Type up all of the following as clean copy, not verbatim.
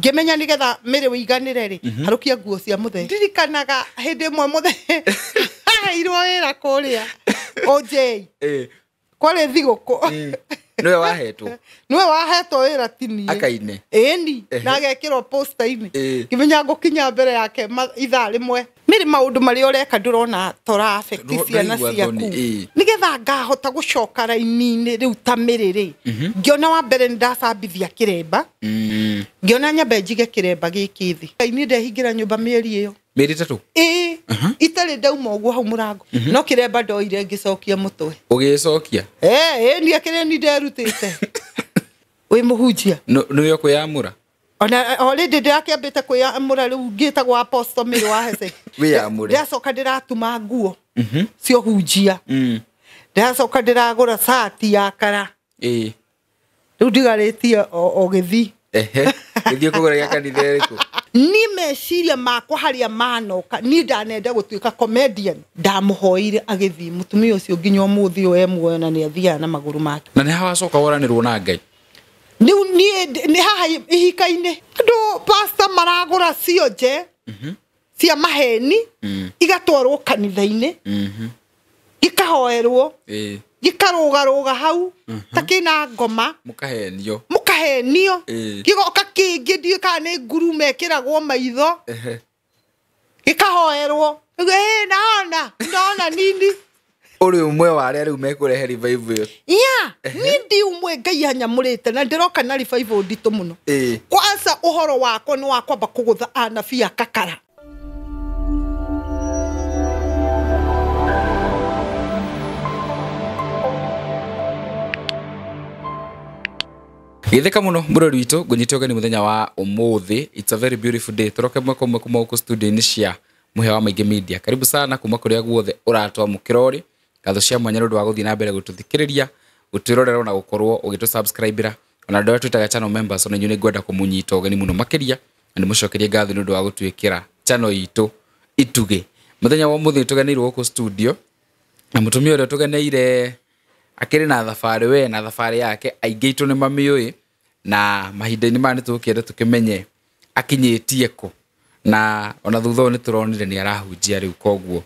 Gemenya nigetha mere wiganire ri harukia nguo cia muthe ndirikanaga hindi mwe muthe irwo wira kuria OJ kwale thiguko niwe wahetwo wira tini akaine eni na gekirwo poster ini kimenya ngukinya mbere yake ithaa rimwe miri maundu mari ureka ndurona tora affect ciana ciaku nigetha ngahota gucoka raini-ini riu ta miriri ngiona wa mbere ndacambithia kiremba ngiona nyambe njige kiremba giki thi ini ndehingira nyumba mieri iyo meri tatu itari ndauma uguo hau murango no kiremba ndoire ngicokia mutwe ugicokia ni akire ni nderutite we muhujia no kuyamura ona already ndakiambite kuyamura riu ngitagwo apostle miri wa hese wiyamure ndacoka ndiratuma nguo cio hujia ndacoka ndiragura sati ya kara riu ndigaritie o githi githio kugura ya kanitha riku ni meciria makwa haria manoka ni ndanenda gutuika comedian ndamuhoire agithi mutumia ucio nginya umuthi we muona ni athia na maguru make na ni hawacoka woranirwo na Ngai ni haha ihikaine ndo pastor maragura cionje cia maheni igatwarwo kanitha-ini ikahoerwo gikarugaruga hau takina ngoma mukahenio gigoka kingi ndiu kana ni nguru mekiragwo maitho gikahoerwo naona nini uri umwe wa aria riu mekurehe revival ndi umwe Ngai hanyamurite na ndiroka na revival nditu muno kwanza uhoro wako ni wakwamba kugutha anabii akakara Githeka muno murori witu ngunyite ni muthenya wa umuthi. It's a very beautiful day. Toroke mwako kuma uko studio ni cia Muhewa Maige Media. Karibu sana kuma kuria guothe uratwa mukirori. Katho cia mwanya ndu wa guthi na mbere gututhikiriria, gutirorera na gukorwo ugitu subscribera. Ona ndo twitaga channel members ona nyune gwenda kumunyita ugeni muno makiria. Ndi mucokerie ngatho ndu wa gutwikira channel itu ituge. Muthenya wa umuthi tuganirwo uko studio. Na mutumia uria tuganeire akiri na thabari we na thabari yake aingeitu ni mamioi na mahinda-ini mani tukienda tukimenye akinyitie ko na ona thutha ni turonire ni arahunjia riu koguo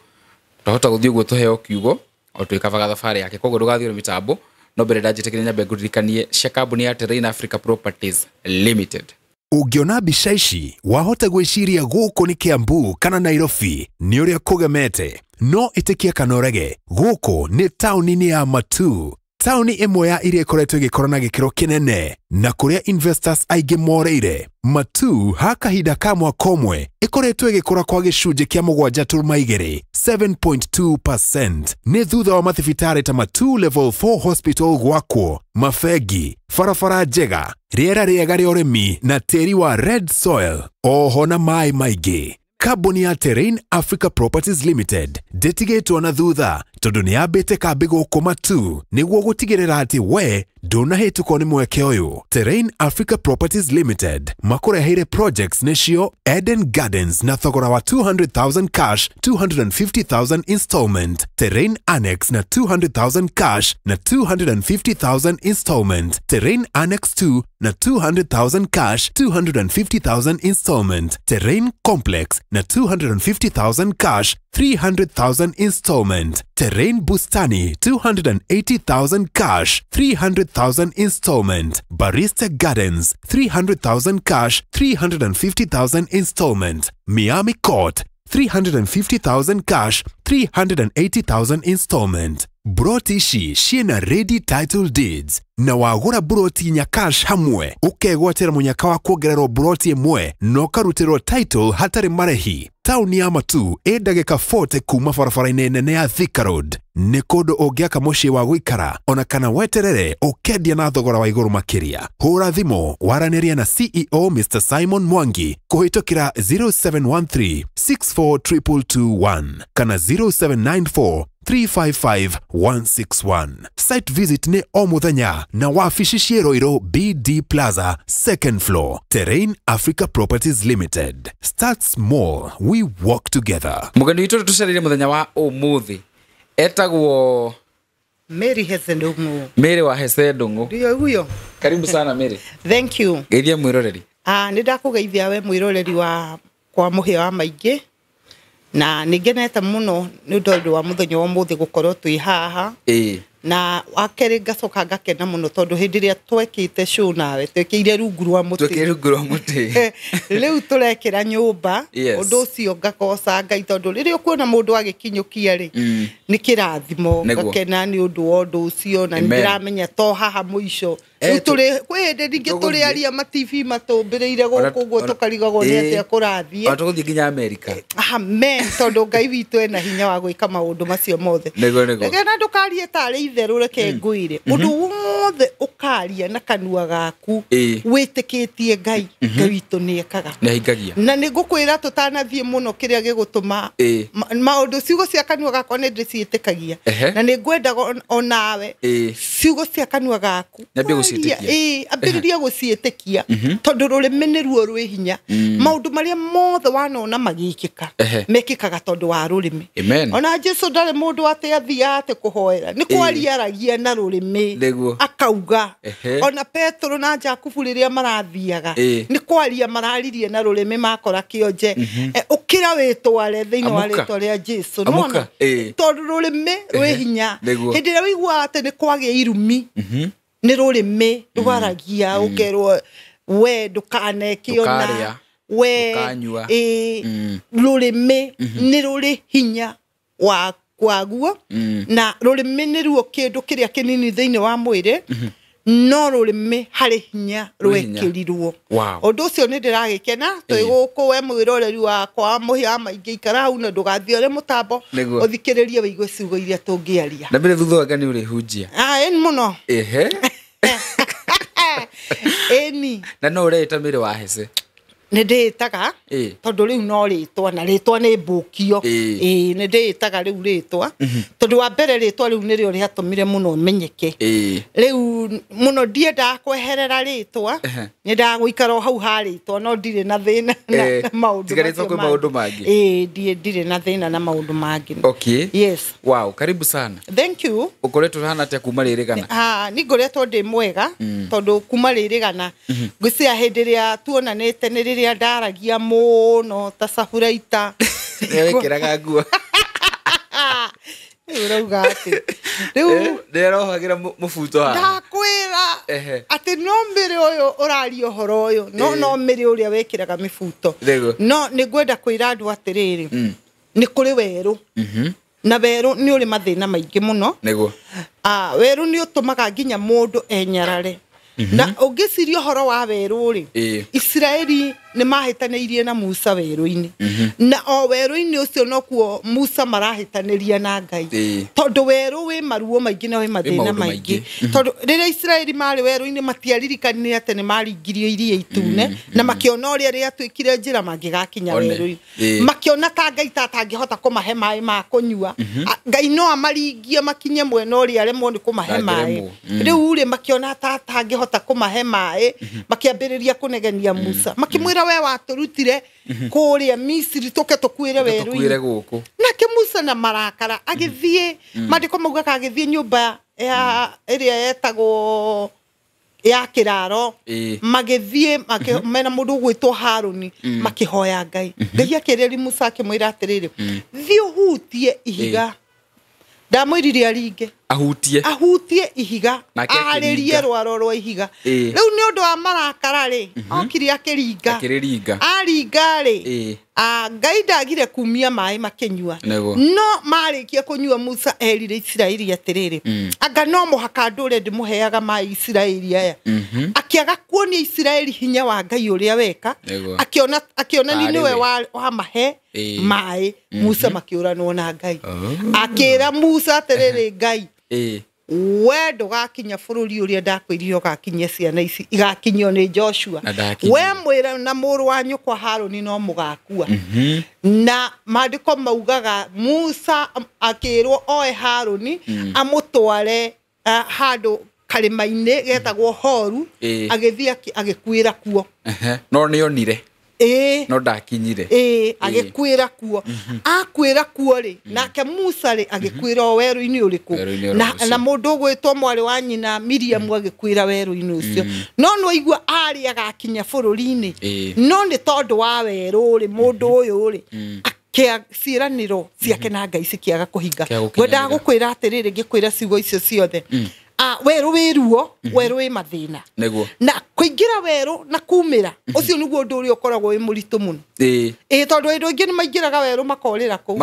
tuhota guthii uguo tuheo kiugo o twikabaga thabari yake koguo ndugathire mitambo no mbere ndajitikire nyambe nguririkanie cia kambuni ya Terrain Africa Properties Limited. Ungiona mbica ici wahota gwiciria guku ni Kiambu kana Nairobi ni uria kugemete no itikia kanorege guku ni tauni-ini ya Matu tauni imwe ya iria ikoretwo igikorana gikiro kinene na kuria investors aige moreire Matu ha kahinda ka mwaka umwe ikoretwo igikora kwa gicunji kia 7.2 7.2% ni thutha wa mathibitari ta Matu level 4 hospital gwakwo mafegi farafara njega riera riega ria urimi na tiri wa red soil oho na mai maigi. Kambuni ya Terrain Africa Properties Limited ndetigetwo na thutha tondu ni yambite kambi guku Matu niguo gutigirira ati we ndunahituko ni mweke uyu. Terrain Africa Properties Limited makureheire projects nicio Eden Gardens na thogora wa 200,000 cash 250,000 installment, Terrain Annex na 200,000 cash na 250,000 installment, Terrain Annex 2 na 200,000 cash 250,000 installment, Terrain Complex na 250,000 cash 300,000 installment, Terrain Bustani 280,000 cash 300,000 installment, Barista Gardens 300,000 cash 350,000 installment, Miami Court 350,000 cash 380,000 installment. Broti ici ciena ready title deeds na wagura broti nya cash hamwe ukegwatira munyaka wa kuongererwo broti imwe no karutirwo title hatari marehi. Tauni ya Matu ndagika 40 kuma barabara-ini nene ya Thika Road ni kundu ungiaka mucii wa guikara ona kana weterere ukendia na thogora wa iguru makiria. Hura thimu waraniria na CEO Mr. Simon Mwangi kuhitukira 0713 642221 kana 0794 355-161. Site visit ni o muthenya na wafici ciero BD Plaza, second floor, Terrain Africa Properties Limited. Start small, we walk together. Mugeni witu tucerire muthenya wa umuthi etagwo Mary Hesendungu. Mary wa Hesendungu. Ndio huyo. Karibu sana Mary. Thank you. Geithia mwiroreri. Nĩ ndakugeithia we mwiroreri wa kwa muhia wa maingĩ na nĩngenete mũno nĩ ũndũ wa mũthenya wa ũmũthĩ gũkorwo twĩ haha na wakere ngacoka ngakena mũno tondũ hĩndĩ ĩrĩa twekĩte show nawe twekĩire rungu rwa mũtĩ rĩu tũrekĩra nyũmba ũndũ ũcio ngakoca Ngai tondũ rĩrĩa ũkuona mũndũ agĩkinyũkia rĩ nĩ kĩrathimo ngakena nĩ ũndũ wa ũndũ ũcio na nĩndĩramenya to haha mũico rĩu tũrĩ kwĩ hĩndĩ ningĩ tũrĩaria ma TV matũmbĩrĩire gũkũ ũguo tũkarigagwo nĩ atĩa kũrathiĩ tũgũthiĩ nginya America amen tondũ Ngai witũ ena hinya wa gwĩka maũndũ macio mothe na ndũkarie tarĩ itherũ reke ngwĩre ũndũ wothe ũkaria na kanua gaku wĩtĩkĩtie Ngai Ngai witũ nĩ ekaga na nĩ ngũkwĩra tũtanathiĩ mũno kĩrĩa gĩgũtũma maũndũ ciugo cia kanua gakwa nĩ ndĩciĩtĩkagia na nĩ ngwenda onawe ciugo cia kanua gaku ambĩrĩria gũciĩtĩkia tondũ rũrĩmĩ nĩruo rwĩ hinya maũndũ marĩa mothe wanona magĩkĩka mekĩkaga tondũ wa rũrĩmĩ ona Jesũ ndarĩ mũndũ atĩ athiaga atĩ kũhoera nĩ kwaria aragia na rũrĩmĩ akauga ona Petro na Jakubu rĩrĩa marathiaga nĩ kwaria mararirie na rũrĩmĩ makora kĩonje ũkĩra wĩtware thĩinĩ wa rĩtwa rĩa Jesũ nona tondũ rũrĩmĩ rwĩ hinya hĩndĩ ĩrĩa wĩiguaga atĩ nĩ kwagĩa irumi nĩ rũrĩmĩ rwaragia ũkerwo we ndũkanekĩona we rũrĩmĩ nĩ rũrĩ hinya wa kwaguo na rũrĩmĩ nĩruo kĩndũ kĩrĩa kĩnini thĩinĩ wa mwĩrĩ no rũrĩmĩ harĩ hinya rwekĩrirwo ũndũ ũcio nĩ ndĩragĩkena twĩ gũkũ we mwĩroreri wakwa mũhia wa maingĩ ikara hau na ndũgathiĩ ũrĩ mũtambo ũthikĩrĩrie wĩigue ciugo iria tũngĩaria na mbere thutha wanga nĩ ũrĩhunjia ĩni mũno ĩni na no ũreta mĩrĩ wa hece nĩ ndĩtaga tondũ rĩu no rĩtwa na rĩtwa nĩ mbũkio nĩ ndĩtaga rĩu rĩtwa tondũ wa mbere rĩtwa rĩu nĩrĩo rĩatũmire mũno menyeke rĩu mũno ndiendaga kweherera rĩtwa nĩ ndagũikara hau ha rĩtwa no ndirĩ na thĩna na maũndũ mangĩ ndirĩ na thĩna na maũndũ mangĩ yes wow karibu sana thank you ũkoretwo hana atĩa kuma rĩrĩgana nĩ ngoretwo ndĩ mwega tondũ kuma rĩrĩgana ngwĩciria hĩndĩ ĩrĩa tuonanĩte nĩ rĩrĩa ndaragia mũno ta Safuraita wekĩraga nguo urauga atĩ rĩu nderohagira mũbuto haha ndakwĩra atĩ no mbere ũyũ ũraria ũhoro ũyũ no mbere ũrĩa wekĩraga mĩbuto no nĩ ngwenda kwĩra andũ atĩrĩrĩ nĩ kũrĩ werũ na werũ nĩ ũrĩ mathĩna maingĩ mũno werũ nĩ ũtũmaga nginya mũndũ enyarare na ũngĩciria ũhoro wa werũ rĩ Israeli nĩ mahĩtanĩirie na Musa werũ-inĩ na o werũ-inĩ ũcio nokuo Musa marahĩtanĩria na Ngai tondũ werũ wĩ maruo maingĩ na wĩ mathĩna maingĩ tondũ rĩrĩa Israeli marĩ werũ-inĩ matiaririkanire atĩ nĩ maringirio iria itune na makĩona ũrĩa rĩatuĩkire njĩra mangĩgakinya werũ-inĩ makĩona ta Ngai atangĩhota kũmahe maĩ ma kũnyua Ngai no amaringie makinye mwena ũrĩa aremwo nĩ kũmahe maĩ rĩu rĩ makĩona ta atangĩhota kũmahe maĩ makĩambĩrĩria kũnegenia Musa makĩmwĩra we watũrutire kũrĩa Misiri tũke tũkwĩre werũ-inĩ nake Musa na marakara agĩthiĩ mandĩko mauga agĩthiĩ nyũmba ya ĩrĩa yetagwo ya kĩraro magĩthiĩ mena mũndũ gwĩtwo Harũni makĩhoya Ngai Ngai akĩrĩria Musa akĩmwĩra atĩrĩrĩ thiĩ ũhutie ihiga ndamwĩrire aringe ahutie ihiga arĩrie rwaro rwa ihiga rĩu nĩ ũndũ wa marakara rĩ okire akĩringa aringa rĩ Ngai ndagire kumia maĩ makĩnyua no marĩkia kũnyua Musa erire Isiraeli atĩrĩrĩ anga no mũhaka ndũre ndĩmũheaga maĩ Isiraeli aya akĩaga kuonia Isiraeli hinya wa Ngai ũrĩa weka akĩona ni nĩwe wa mahe maĩ Musa makĩũranwo na Ngai akĩra Musa atĩrĩrĩ Ngai we ndũgakinya bũrũri ũrĩa ndakwĩrire ũgakinyia ciana ici igakinyio nĩ Joshua we mwĩra na mũrũ wa nyũkwa Harũni no mũgakua na maandĩko maugaga Musa akĩrwo oe Harũni amũtware handũ karĩma-inĩ getagwo Horu agĩthiĩ agĩkuĩra kuo no nĩonire no ndakinyire agikwira kuo akwira kuo ri nake Musa ri agikwira weru-ini uriku na mundu gwitwo mwari wa nyina Miriam agikwira weru-ini ucio no igua ari agakinya bururi-ini no ni tondu wa weru ri mundu uyu ri kia ciraniro ciake na Ngai cikiaga kuhinga gwenda gukwira atiriri ngikwira ciugo icio ciothe weru wiruo weru wi mathina na kuingira weru na kumira ucio niguo ndu uri ukoragwo wi muritu muno tondu indu ingi ni maingiraga weru makorira ku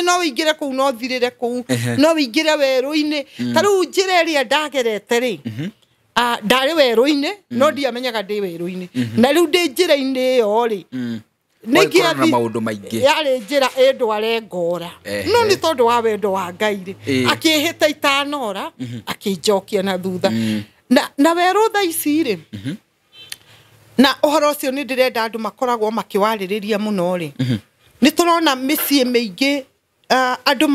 no wingire ku no thirire ku no wingire weru-ini taru njira iria ndagerete ri ndari weru-ini no ndiamenyaga ndi weru-ini na riu ndi njira-ini iyo ri nikia na maundu maingi yari njira endware ngora no ni tondu wa wendo wa Ngai ri akihita itanora akinjokia na thutha na weru tha ici ri na uhoro ucio ni ndirenda andu makoragwo makiwaririria muno ri ni turona micii mingi andu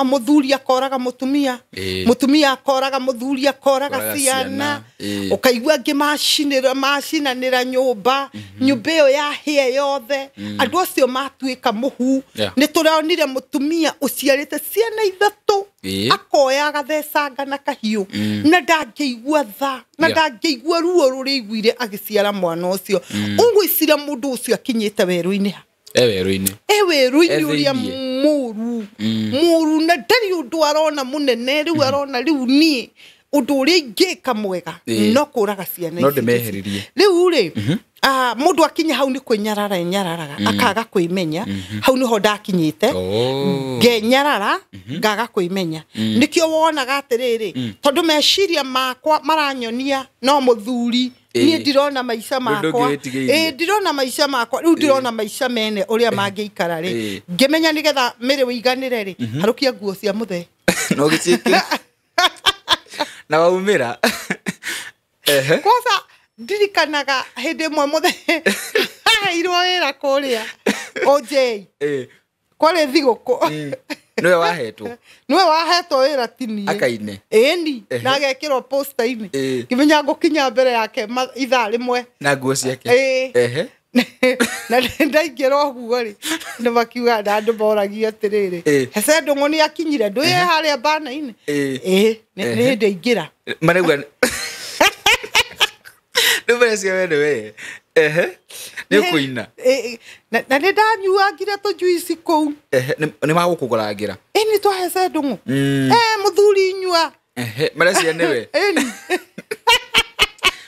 muthuri akoraga mutumia mutumia akoraga muthuri akoraga ciana ukaigua ngi macinanira nyumba iyo yahia yothe andu acio matuika muhu ni turonire mutumia uciarite ciana ithatu akoya agathecanga na kahiu na ndangĩigua tha na ndangĩigua ruo rũrĩa aiguire agĩciara mwana ucio ungwicira mundu ucio akinyite weru-ini weru-ini uria muru na ndari undu arona munene riu arona riu ni undu uria ingika mwega no kuraga ciana no ndimeheririe riu ri mundu akinya hau ni kwinyararaga akaga kwimenya hau niho ndakinyite ngenyarara ngaga kwimenya nikio wonaga atiriri tondu meciria makwa maranyonia no muthuri ni ndirona maica makwa ndirona maica makwa riu ndirona maica mene uria mangiikara ri ngimenya nigetha miri wiganire ri harukia nguo cia muthe no gicike na waumira kwanza ndirikanaga hindi mwe muthe irwo wira kuria OJ kwari thiguku niwe wahetwo wira tini akaine ni na agekirwo poster-ini kimenya ngukinya mbere yake ithaa rimwe na nguo ciake na ndaingĩra ũguo ri nĩ makiuga na andũ moragia atiriri hece ndũng'ũ nĩ akinyire ndũĩ harĩa mbana-inĩ nĩ ndaingĩra marauga ndũmĩrecia wene we nĩ ũkũina na nĩ ndanyuangire tũjuici kũu nĩ magũkũgũrangĩra nĩ twahece ndũng'ũ mũthuri nyua marecia nĩwe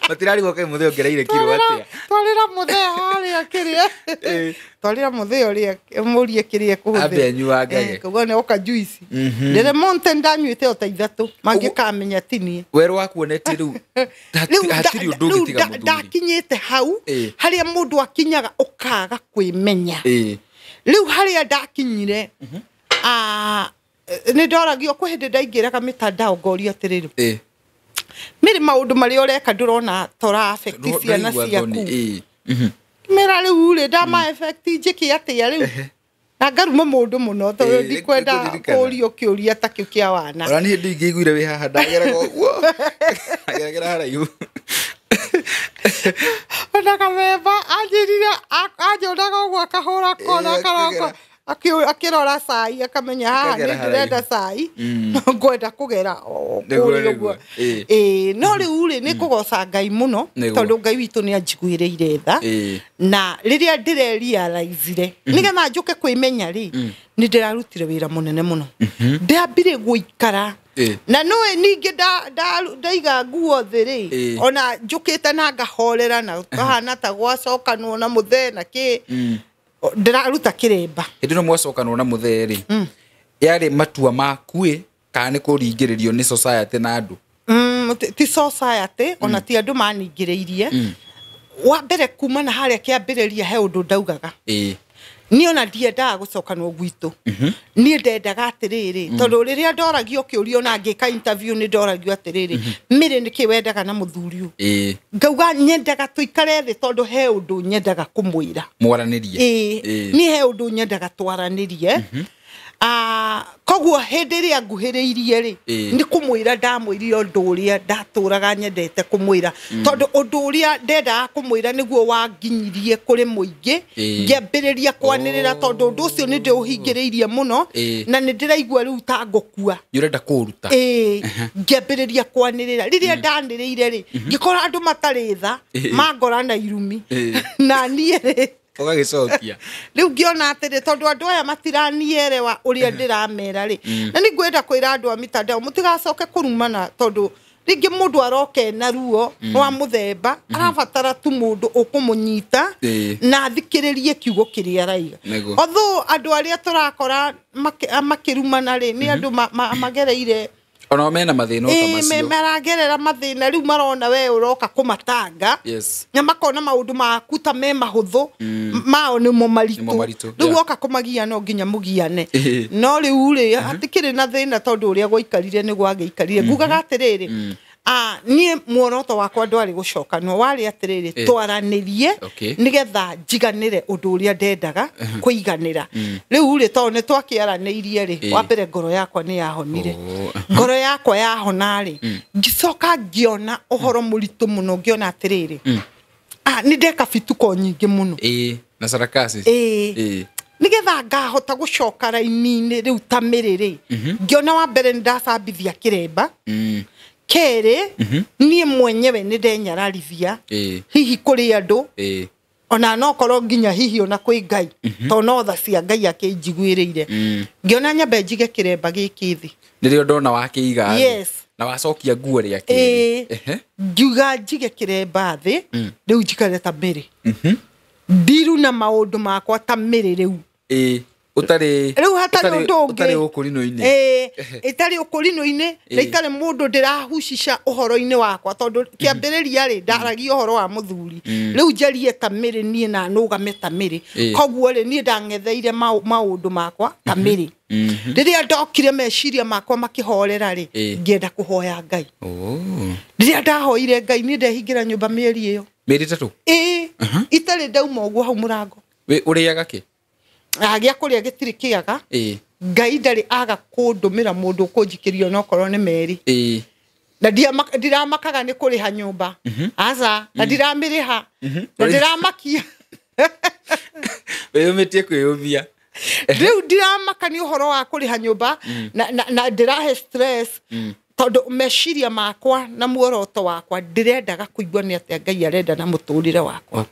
matirarigwo kai muthe ongereire kiro atia twarira muthe haria kiria twarira muthe uria murie kiria kuhuthe abe nyuangage kugo ne oka juice ndere mountain ndanyuite ota ithatu mangikamenya tini weru wakuonete riu hatiri undu ngitiga muthuri ndakinyite hau haria mundu akinyaga ukaga kwimenya riu haria ndakinyire ni ndoragio ku hindi ndaingiraga mitandao ngoria atiriri miri maundu mari ureka ndurona tora affect ciana ciaku mera riu ri ndama effect njiki atia riu na ngaruma mundu muno to ndikwenda kurio kiuria ta kiu kia wana ora ni hindi ingiguire wi haha ndageraga uguo ndageraga haraihu ndaka meba ajirire ajonaga uguo akahura kona karoko akirora sai akamenya haha ni ndĩrenda sai ngwenda kugera kuri uguo no riu ri ni kugoca Ngai muno tondu Ngai witu ni anjiguireire tha na riria ndirerealize nigetha njuke kwimenya ri ni ndirarutire wira munene muno ndambire guikara na noe ningi ndaiga nguo thiri ona njukite na ngahorera na kahana ta gwacokanwo na muthe na ki ndiraruta kiremba hindi no mwacokanwo na muthe ri yari matua makue kana ni kuringiririo ni society na andu ti society ona ti andu maningiriirie wa mbere kuma na haria kiambiriria he undu ndaugaga ni ona ndiendaga gucokanwo gwitu ni ndendaga atiriri tondu riria ndoragio kiurio na ngika interview ni ndoragio atiriri mire niki wendaga na muthuri ngauga nyendaga tuikare thi tondu he undu nyendaga kumwira mwaranirie ni he undu nyendaga twaranirie koguo hĩndĩ ĩrĩa nguhĩrĩirie rĩ nĩ kũmwĩra ndamwĩrire ũndũ ũrĩa ndatũraga nyendete kũmwĩra tondũ ũndũ ũrĩa ndendaga kũmwĩra nĩguo wanginyirie kũrĩ mũingĩ ngĩambĩrĩria kwanĩrĩra tondũ ũndũ ũcio nĩ ndĩũhingĩrĩirie mũno na nĩ ndĩraigua rĩu ta ngũkua ũrenda kũruta ngĩambĩrĩria kwanĩrĩra rĩrĩa ndanĩrĩire rĩ ngĩkora andũ matarĩ tha mangora na irumi na niĩ rĩ ũgagĩcokia rĩu ngĩona atĩrĩ tondũ andũ aya matiranielewa ũrĩa ndĩramera rĩ na nĩ ngwenda kwĩra andũ a mitandao mũtigacoke kũrumana tondũ rĩngĩ mũndũ aroke na ruo wa mũthemba arabatara tu mũndũ ũkũmũnyita na thikĩrĩrie kiugo kĩrĩa araiga although andũ arĩa tũrakora makĩrumana rĩ nĩ andũ magereire ona mena mathĩna ta macio maragerera mathĩna rĩu marona we ũroka kũmatanga na makona maũndũ maku ta me mahũthũ mao nĩmo maritũ rĩu oka kũmagia no nginya mũgiane no rĩu rĩ hatikĩrĩ na thĩna tondũ ũrĩa gwaikarire nĩ gwagĩikarire ngugaga atĩrĩrĩ niĩ muoroto wakwa ndwarĩ gũcokanwo warĩ atĩrĩrĩ twaranĩrie nĩgetha njiganĩre ũndũ ũrĩa ndendaga kũiganĩra rĩu rĩ tondũ nĩ twakĩaranĩirie rĩ wa mbere ngoro yakwa nĩ yahonire ngoro yakwa yahona rĩ ngĩcoka ngĩona ũhoro mũritũ mũno ngĩona atĩrĩrĩ nĩ ndeka bituko nyingĩ mũno na sarakasi nĩgetha ngahota gũcoka raini-inĩ rĩu ta mĩrĩrĩ ngĩona wa mbere nĩ ndacambithia kĩremba kere niĩ mwenyewe nĩ ndenyararithia hihi kũrĩ andũ ona no korwo nginya hihi ona kwĩ Ngai to no tha cia Ngai akĩnjiguĩrĩire ngĩona nyambe njige kĩremba gĩkĩ thĩ nĩrĩo ndona wakĩiga na wacokia nguo rĩa kĩrĩ ngiuga njige kĩremba thĩ rĩu njikare ta mĩrĩ ndiru na maũndũ makwa ta mĩrĩ rĩu utari riu hatari undu ungi utari ukurino-ini itari ukurino-ini na itari mundu ndirahucisha uhoro-ini wakwa tondu kiambiriria ri ndaragia uhoro wa muthuri riu njarie ta miri nie na nugame ta miri koguo ri nie ndangetheire maundu makwa ta miri riria ndokire meciria makwa makihorera ri ngienda kuhoya Ngai riria ndahoire Ngai nie ndehingira nyumba mieri iyo mieri tatu itari ndauma uguo hau murango we uriaga ki agia kuria gitiri kiaga Ngai ndari aga kundumira mundu kunjikirio no korwo ni meri na ndiramakaga ni kuriha nyumba aza na ndiramiriha na ndiramakia we umetie kwiyumia riu ndiramaka ni uhoro wa kuriha nyumba na ndirahe stress tondu meciria makwa na muoroto wakwa ndirendaga kuigua ni atia Ngai arenda na muturire wakwa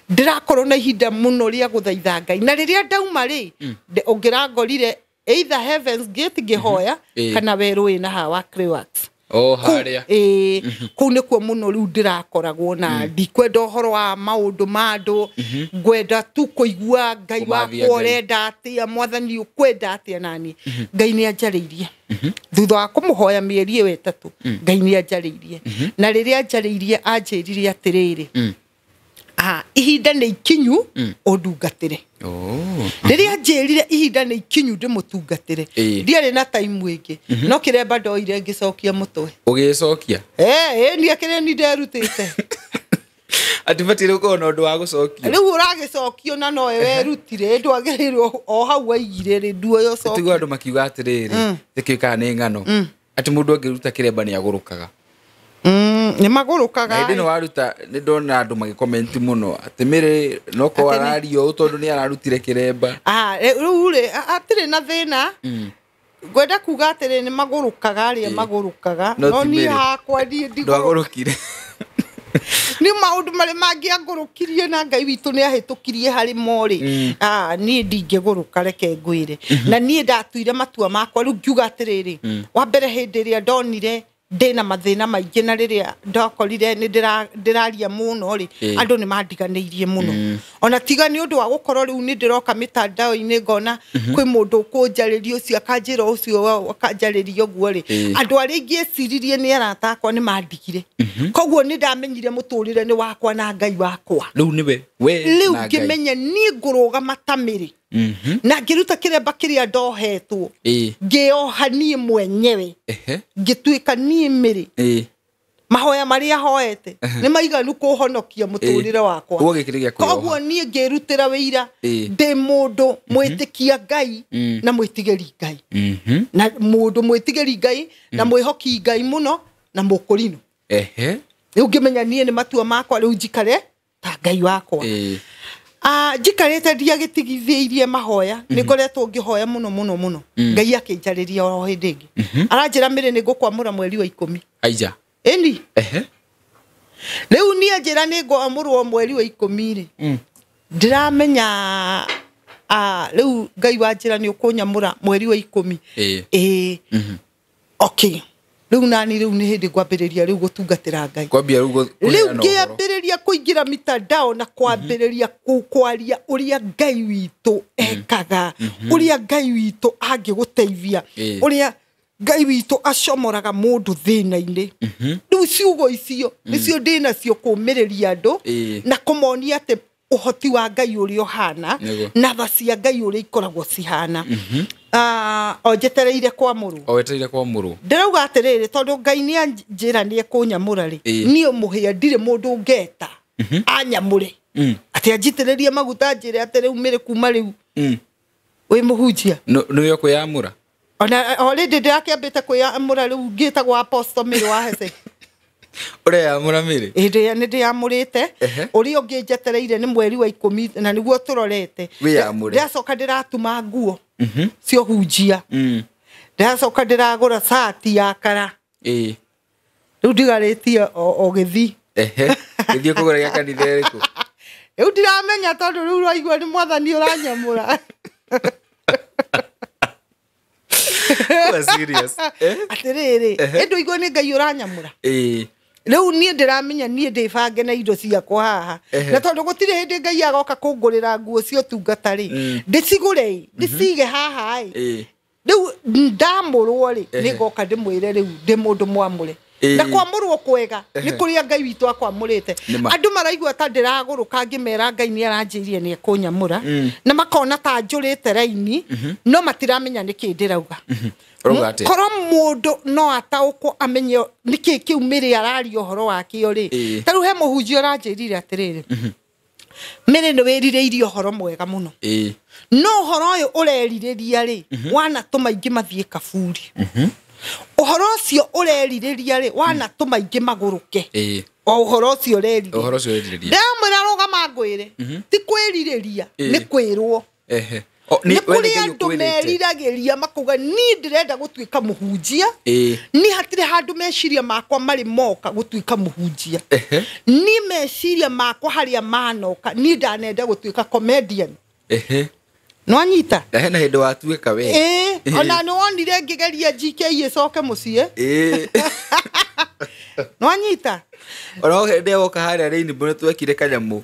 ndirakorwo na ihinda muno ria guthaitha Ngai na riria ndauma ri ungirangorire either Heaven's Gate ngihoya kana werũ na hawa Clayworks haria kuu nikuo muno riu ndirakoragwo na ndikwenda uhoro wa maundu mandu ngwenda tu kuigua Ngai wakwa urenda atia mwathani ukwenda atia nani Ngai ni anjariirie thutha wa kumuhoya mieri iyo itatu Ngai ni anjariirie na riria anjariirie anjirire atiriri ihinda ni ikinyu undungatire riria anjirire ihinda ni ikinyu ndimutungatire ndiari na time ingi no kiremba ndoire ngicokia mutwe ugicokia ni akire ni nderutite atibatire ukoona undu wa gucokia riu uragicokio na no we rutire ndwagirirwo o hau waigire ri nduo yo cokia tigo andu makiuga atiriri tikika ni ngano ati mundu angiruta kiremba ni agurukaga ni magurukaga na ndino waruta ni ndona andu magicomment muno ati mire no ko arario tondu ni ararutire kiremba riu ri atire na thina gwenda kuga atire ni magurukaga ri magurukaga no ni hakwa ndigurukire ni maundu mari mangiangurukirie na Ngai witu ni ahitukirie hari mori ni ndingiguruka reke ngwire na ni ndatuire matua makwa riu ngiuga atiriri wa mbere hindi ria ndonire ndina mathina maingi na riria ndokorire ni ndiraria muno ri andu ni mandiganeirie muno ona tiga ni undu wa gukorwo riu ni ndiroka mitandao-ini ngona kwi mundu kunjariria ucio akanjira ucio akanjariria uguo ri andu ari ngiciririe ni arata akwa ni mandigire koguo ni ndamenyire muturire ni wakwa na Ngai wakwa riu niwe we riu ngimenya ni ngurugama tamiri na ngiruta kiremba kiria ndohetwo ngioha nie mwenyewe ngituika nie miri mahoya maria hoete ni maiganu kuhonokia muturire wakwa ugo gikirigia kuyo koguo nie ngirutira wira ndi mundu mwitikia Ngai na mwitigeri Ngai na mundu mwitigeri Ngai na mwihoki Ngai muno na mukurino riu ngimenya nie ni matua makwa riu njikare ta Ngai wakwa njikarite ndiagitigithiirie mahoya ni ngoretwo ngihoya muno Ngai akinjariria o hindi ingi aranjira mire ni ngukwamura mweri wa 10 aija eni riu nie njira ni ngwamurwo mweri wa 10 ri ndiramenya riu Ngai wanjira ni ukunyamura mweri wa 10 okay riu nani riu ni hindi kwambiriria riu gutungatira Ngai kwambia riu ngiambiriria kuingira mitandao na kwambiriria kwaria uria Ngai witu ekaga uria Ngai witu angiguteithia uria Ngai witu acomoraga mundu thina-ini riu ciugo icio nicio ndina cio kumiriria andu na kumonia ate uhoti wa Ngai uri ohana na tha cia Ngai uri ikoragwo cihana ojetereire kwamuru ndirauga atiriri tondu Ngai ni anjira ni ekunyamura ri ni muhia ndire mundu ngeta anyamure ati anjitiririe maguta njire atiri umire kuma riu wi muhunjia no yo kuyamura ona already ndirakiambite kuyamura riu ngitagwo apostle Mary wa Hese ore yamura Mary inde ni ndiyamurite uri ungijetereire ni mweri wa 10 na niguo turorete ndacoka ndiratuma nguo cio hunjia ndacoka ndiragura sati ya kara riu ndigaritie o githi githie kugura ya kanitha riku riu ndiramenya tondu riu raigua ni mwathani uranyamura serious atiriri endo igwa ni Ngai uranyamura riu nie ndiramenya nie ndibange na indo ciakwa haha na tondu gutire hindi Ngai agoka kungurira nguo cio tungatari ndicigure ndicige haha riu ndamurwo ri ni goka ndimwire riu ndi mundu mwamure na kwamurwo kwega ni kuria Ngai witu akwamurite andu maraigua ta ndiraguruka ngimera Ngai ni aranjirie ni ekunyamura na makona ta njurite raini no matiramenya niki ndirauga koro mundu no ataukwo amenye niki kiumiri arari uhoro wakio ri taru he muhunjia aranjirire atiriri mere no werire uhoro mwega muno no uhoro uyu ureririria ri wana tuma ingi mathie kaburi uhoro cio ureririria ri wana tuma ingi maguruke o uhoro cio ureririria ndamwira rugama ngwire ti kwiririria ni kwirwo ni kuri andu meriragiria makuga ni ndirenda gutuika muhunjia ni hatire handu meciria makwa mari moka gutuika muhunjia ni meciria makwa haria manoka ni ndanenda gutuika comedian no anyita na hindu watuika we ona no onire ngigeria GK icoke mucie no anyita oro hindi woka haria reini mbona twekire kanyamu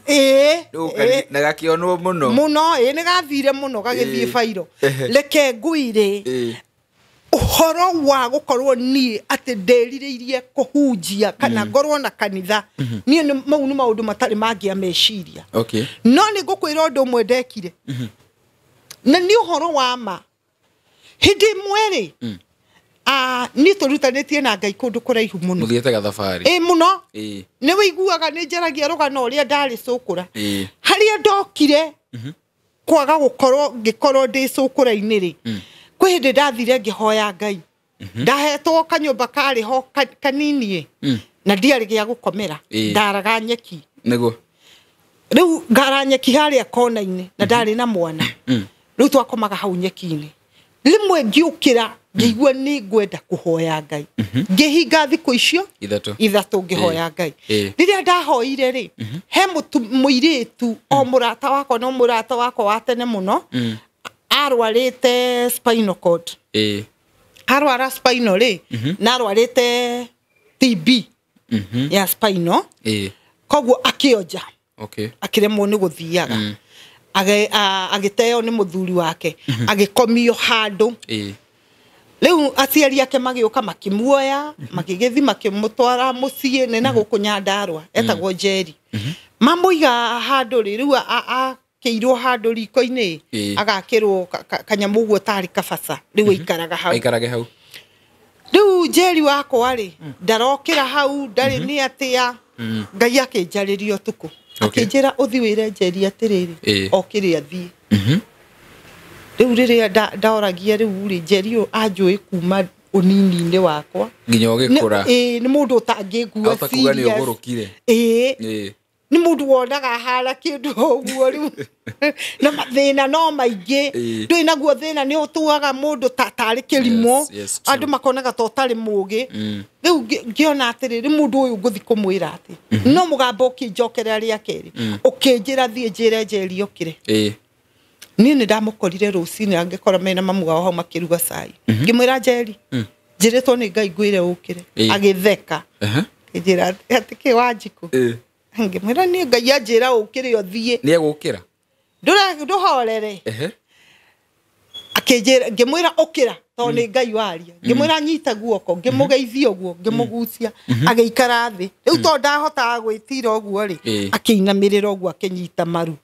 na gakionwo muno ni gathire muno gagithie fairo leke nguire uhoro wa gukorwo ni ati ndeririirie kuhunjia kana ngorwo na kanitha ni mau ni maundu matari mangia meciria no ni ngukwira undu mwe ndekire na ni uhoro wa ma hindi mweri ni turutanitie na Ngai kundu kuraihu muno muthiete thabari muno ni wiguaga ni njaragia rugano uria ndari cukura haria ndokire kwaga gukorwo ngikorwo ndi cukura-ini ri kwi hindi ndathire ngihoya Ngai ndahetwo kanyumba kari ho kanini na ndiari gia gukomera ndaraga nyeki niguo riu ngara nyeki haria kona-ini na ndari na mwana riu twakomaga hau nyeki-ini rimwe ngiukira ngigua ni ngwenda kuhoya Ngai ngihinga thiku icio ithatu ngihoya Ngai riria ndahoire ri he muiritu o murata wako no murata wako wa tene muno arwarite spinal cord arwara spinal ri na arwarite TB ya spinal koguo akionja akiremwo ni guthiaga agiteo ni muthuri wake agikomio handu riu aciari ake magioka makimuoya magigithi makimutwara mucie nena guku Nyandarua etagwo Njeri mamuiga handu riu akiirwo handu riko-ini agakirwo kanyamu guo tari kabaca riu ikaraga hau riu Njeri wakwa ri ndarokira hau ndari ni atia Ngai akinjaririo tuku akinjira uthi wire Njeri atiriri okire athie riu riria ndaoragia riu ri Njeri anjui kuma unini-ini wakwa nginya ugikura ni mundu utangigua kuga ni ugurukire ni mundu wonaga hara kindu uguo riu na mathina no maingi ndui naguo thina ni utuaga mundu tatari kirimo andu makonaga totari mugi riu ngiona atiriri mundu uyu nguthi kumwira ati no mugambo ukinjokera ria keri ukinjira thie njire Njeri okire ni ndamukorire rucini angikora mena mamu wao hau makiruga cai ngimwira Njeri njiritwo ni Ngai ngwire ukire agitheka njira ati ki Wanjiku ngimwira ni Ngai anjira ukire othie ni egukira nduhorere akinjira ngimwira ukira to ni Ngai waria ngimwira nyita guoko ngimugeithia uguo ngimugucia ageikara thi riu to ndahota gwitira uguo ri akinamirira uguo akinyita maru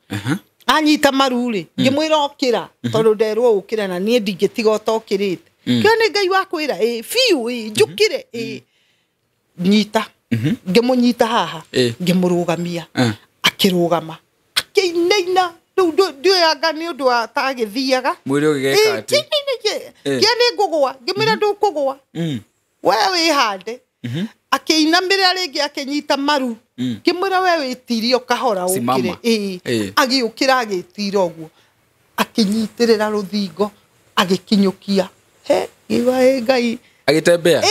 anyita maru ri ngimwira ukira tondu nderwo ukira na nie ndingitiga utokirite kio ni Ngai wakwira fiu njukire nyita ngimunyita haha ngimurugamia akirugama akinaina nduanga ni undu atagithiaga mwiri ugigeka ati kia ni ngugwa ngimwira ndukugwa we wihande akiinamira ringi akinyita maru ngimwira we witirio kahora ukire agiukira agitira uguo akinyitirira ruthingo agikinyukia iwa Ngai agitembea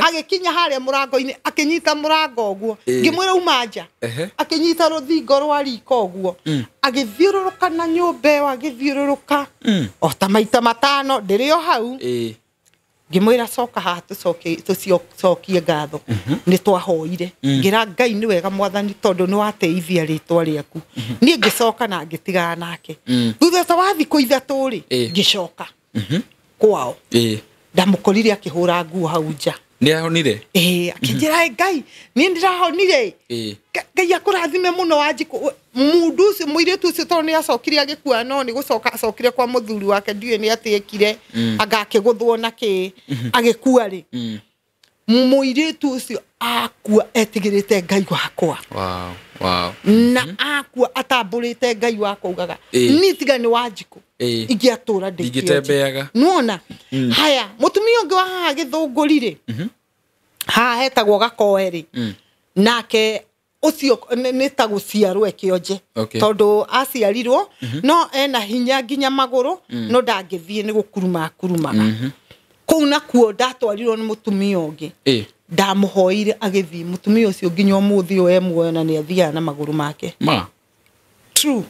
agikinya haria murango-ini akinyita murango uguo ngimwira umanja akinyita ruthingo rwa riko uguo agithiururuka na nyumba io agithiururuka ota maita matano ndirio hau ngimwira coka haha tucokie ngatho ni twahoire ngira Ngai ni wega mwathani tondu ni wateithia ritwa riaku ni ngicoka na ngitigana nake thutha wa thiku ithatu ri ngicoka kwao ndamukorire akihura nguo hau nja ni ahonire akinjira Ngai ni ndirahonire Ngai akurathime muno Wanjiku mundu ucio muiritu ucio tondu ni acokire agikua no ni gucoka acokire kwa muthuri wake ndiwe ni atiekire agakiguthwo naki agikua ri muiritu ucio akua etigirite Ngai wakwa na akua atamburite Ngai wakwa ugaga ni tiga ni Wanjiku ingiatura ndigitembeaga nuona haya mutumia ungi wa haha githungurire ha hetagwo Gakoeri nake ucio ni ta guciarwo kionje tondu aciarirwo no ena hinya nginya maguru no ndangithie ni gukuruma kou nakuo ndatwarirwo ni mutumia ungi ndamuhoire agithie mutumia ucio nginya umuthi o muoyo na ni athia na maguru make true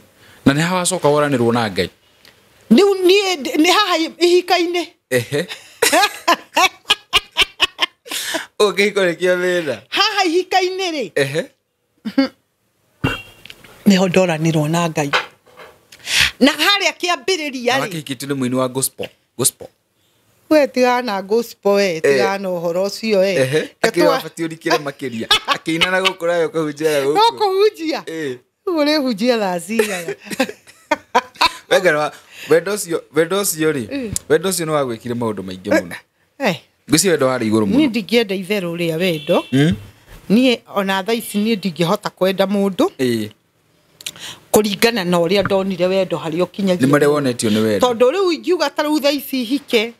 na ni hawa coka woranirwo na Ngai ni haha ihika-ini ukikorekia wira haha ihika-ini ri niho ndoranirwo na Ngai na haria kiambiriria ri akikitire mwini wa gospel we tigana gospel tigana uhoro ucio akibati urikire makiria akiinana gukura yo kuhunjia guku no kuhunjia uri hunjia lazima wegara wendo cio ri wendo cio no wagwikire maundu maingi muno ngwisi wendo wari iguru muno ni ndingienda itheru ria wendo nie ona tha ici ni ndingihota kwenda mundu kuringana na uria ndonire wendo hari ukinyagia ni mare wonetio ni wendo tondu riu ingiuga ta riu tha ici hike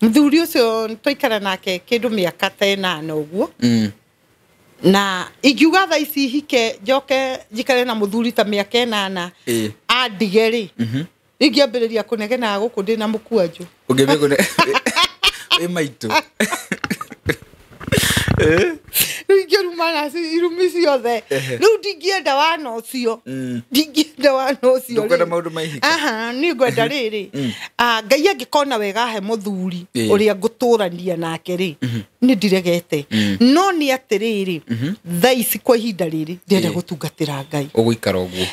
muthuri ucio twaikara nake kindu miaka ta 8 uguo na ingiuga tha ici hike njoke njikare na muthuri ta miaka 8 andigeri ingiambiriria kunegena guku ndina mukuanju ungebe maitu ngirumana irumi ciothe riu ndingienda wana ucio ndingienda wana ucio ndukenda maundu maihika ni ngwenda riri Ngai angikona wega he muthuri uria nguturania nake ri ni ndiregete no ni atiriri tha ici kwa ihinda riri ndenda gutungatira Ngai uguikara uguo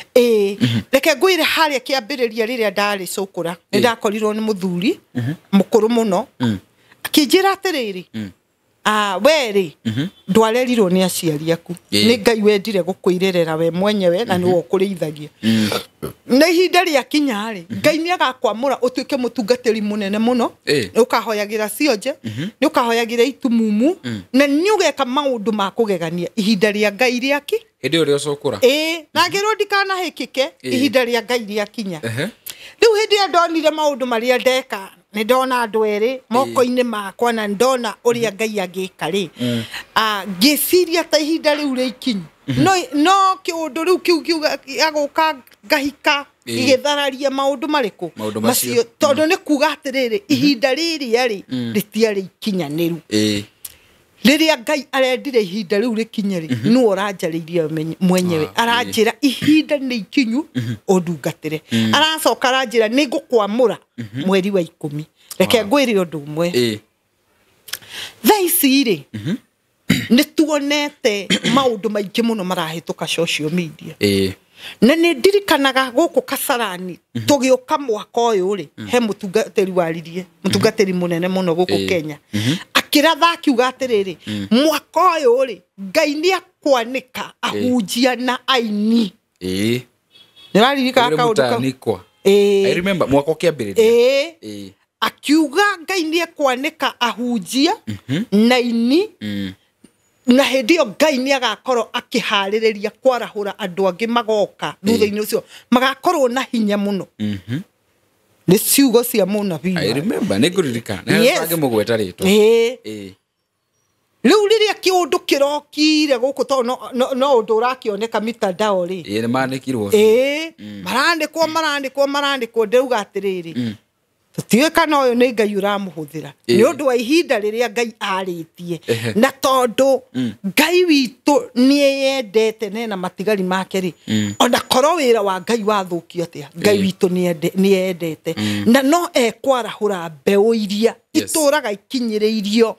reke ngwire haria kiambiriria riria ndari cukura ni ndakorirwo ni muthuri mukuru muno akinjira atiriri weri ndwarerirwo ni aciari aku ni Ngai wendire gukwirerera we mwenyewe na ni wokurithagia na ihinda ria kinya ri Ngai ni agakwamura utuike mutungatiri munene muno ukahoyagira cionje ni ukahoyagira itumumu na ni ugeka maundu ma kugegania ihinda ria Ngai riaki hindi uri ucukura na ngiro ndikana hikike ihinda ria Ngai ria kinya riu hindi ndonire maundu maria ndeka ni ndona andu eri moko-ini makwa na ndona uria Ngai agika ri ngiciria ta ihinda riu ri ikinyu no kiundu riu kiu aguka ngahika igithararia maundu mariku macio tondu ni kuga atiriri ihinda riri ri ritiari ikinyaniru riria Ngai arendire ihinda riu rikinyeri nu oranjaririe mwenyewe aranjira ihinda ni ikinyu ondungatire aracoka aranjira ni ngukwamura mweri wa 10 reke ngwire undu umwe thaici ri ni tuonete maundu maingi muno marahituka social media na ni ndirikanaga guku Kasarani tugioka mwaka uyu ri he mutungatiri waririe mutungatiri munene muno guku Kenya akiratha akiuga atiriri mwaka uyu ri Ngai ni akwanika ahunjia na aini niraririka akaundu I remember mwaka ukiambiriria akiuga Ngai ni akwanika ahunjia na aini na hendio Ngai ni agakorwo akihaririria kwarahura andu angi magoka thutha-ini ucio magakorwo na hinya muno ni ciugo cia munabii I remember ni nguririka na angi mugweta ritwa riu riria kiundu kirokire guku to no undu urakioneka mitandao ri ni mandikirwo marandikwo ndeuga atiriri tutiwe kana uyu ni Ngai uramuhuthira ni undu wa ihinda riria Ngai aritie na tondu Ngai witu ni yendete nena matigari make ri ona korwo wira wa Ngai wathukio atia Ngai witu ni yendete na no ekwarahura mbeu iria ituraga ikinyiriirio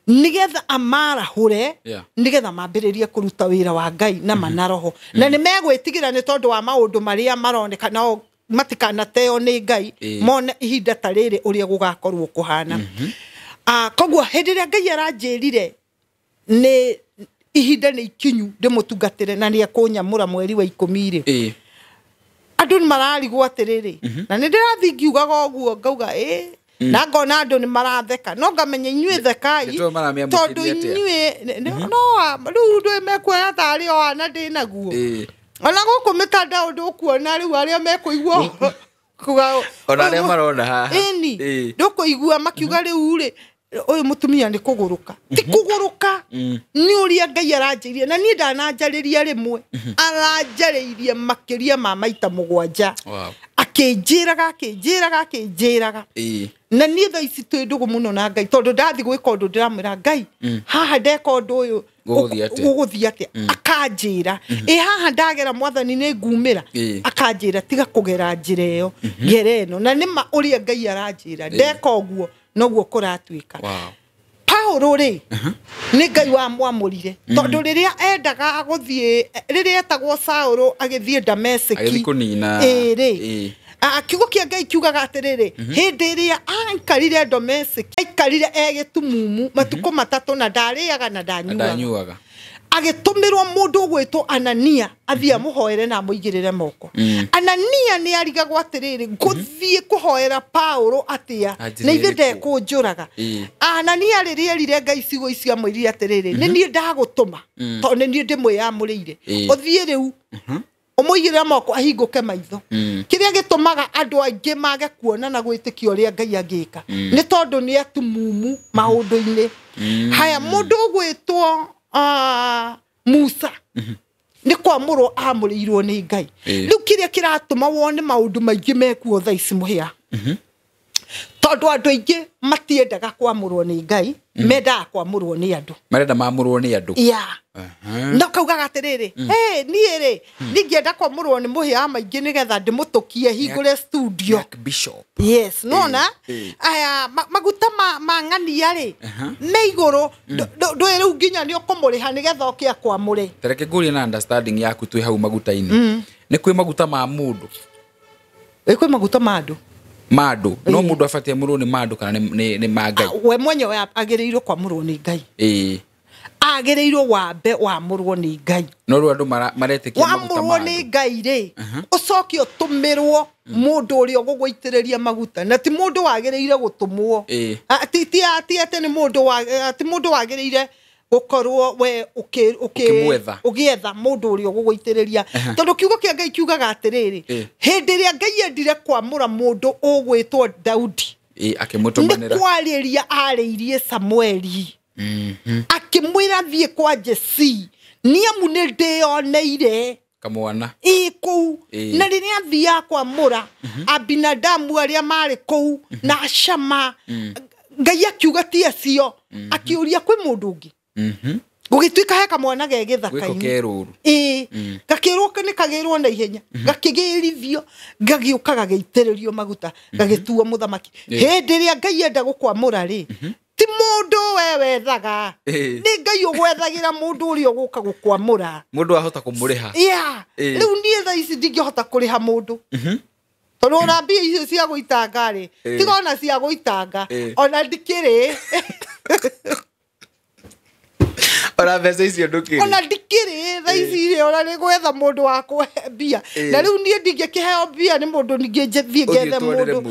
nigetha amarahure nigetha mambiririe kuruta wira wa Ngai na manaroho na ni megwitigira ni tondu wa maundu maria maroneka no matikana teo ni Ngai mona ihinda tariri uria gugakorwo kuhana koguo hendiria Ngai aranjirire ni ihinda ni ikinyu ndimutungatire na ni akunyamura mweri wa 10 ri andu ni mararigwo atiriri na ni ndirathi ngiugaga uguo ngauga na ngona andu ni maratheka no ngamenya inyuĩ thekai tondu inyuĩ no riu ndũ mekuoya tarĩ o ana ndĩnaguo ona gũkũ mitandao ndũkuona riu arĩa mekũigua ona arĩa marona haha ndũkũigua makiuga riu ri uyu mutumia ni kuguruka ti kuguruka ni uria Ngai aranjĩrie na ni ndananjarĩria rimwe aranjarĩirie makiria ma maita 7 akinjiraga na ni tha ici twĩ ndugu muno na Ngai tondu ndathi gwika undu ndiramwira Ngai haha ndeka undu uyu guguthia atia akanjira haha ndagera mwathani ni ngumira akanjira tiga kugera njira iyo gereno na nima uria Ngai aranjira ndeka uguo noguo kuratuika Paulo ri ni Ngai wa mwamurire tondu riria endaga guthie riria etagwo Saulo agithie Dameski kiugo kia Ngai kiugaga atiriri hindi iria aikarire Dameski aikarire egitumumu matuko 3 na ndariaga na ndanyuaga agitumirwo mundu gwitwo Anania athia muhoere na muigirire moko Anania ni arigagwo atiriri nguthie kuhoera Paulo atia na ithe ndekunjuraga Anania rire Ngai cigo icio amwirire atiriri ni nie ndagutuma tondu ni ndimwiyamurire uthie riu umuigirira moko ahinguke maitho kiria gitumaga andu aingi mage kuona na gwitikio ria Ngai agika ni tondu ni atumumu maundu-ini haya mundu gwitwo Musa ni kwamurwo amurirwo ni Ngai riu kiria kiratuma wone maundu maingi mekuo tha ici muhia tondu andu aingi matiendaga kwamurwo ni Ngai menda kwamurwo ni andu marenda mamurwo ni andu no kaugaga atiriri nie ri ningienda kwamurwo ni muhia maingi nigetha ndimutukie hingure studio bishop nona aya maguta ma ng'ania ri me iguru ndwire nginya ni ukumuriha nigetha okia kwamure tereke nguri na understanding yaku twi hau maguta-ini ni kwi maguta ma mundu kwi maguta ma andu Madu no mundu afatie murwo ni madu kana ni magai we mwenyewe agereirwo kwa murwo ni Ngai agereirwo wambe wa murwo ni Ngai no ru andu maretikia maguta wa murwo ni Ngai ri ucoki utumirwo mundu uri ogugwitiriria maguta na ti mundu wagereire gutumwo ti ati ni mundu wagereire gukorwo we ugietha mundu uri ogugwitiriria tondu kiugo kia Ngai kiugaga atiriri hindi ria Ngai endire kwamura mundu ugwitwo Daudi akimutumanira ni kwariria ariirie Samueli akimwira thie kwa Jesse ni amu ni ndioneire kamwana kou na riria thia kwamura Abinadamu aria mari kou na Shama Ngai akiuga ti acio akiuria kwi mundu ungi gugituika heka mwana gegithaka-ini gakirwo ni kagirwo na ihenya gakigirithio gagiukaga geitiririo maguta gagituo muthamaki hindi ria Ngai enda gukwamura ri ti mundu wewe thaga ni Ngai ugwethagira mundu uri uguka gukwamura mundu ahota kumuriha riu nie tha ici ndingihota kuriha mundu tondu na mbia icio cia guitanga ri tigona cia guitanga ona ndikiri ora mbeca icio ndukiri ona ndikiri tha ici ona ni gwetha mundu wa kuhe mbia na riu nie ndingikiheo mbia ni mundu ndingithie gethe mundu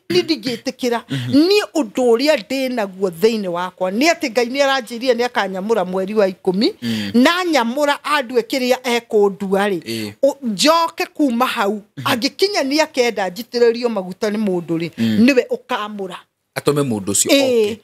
ni ndingitikira ni undu uria ndinaguo thiini wakwa ni ati Ngai ni aranjirie ni akanyamura mweri wa 10 na nyamura andue kiria ekundua ri njoke kuma hau angikinya ni akenda njitiririo maguta ni mundu ri niwe ukamura atume mundu ucio oke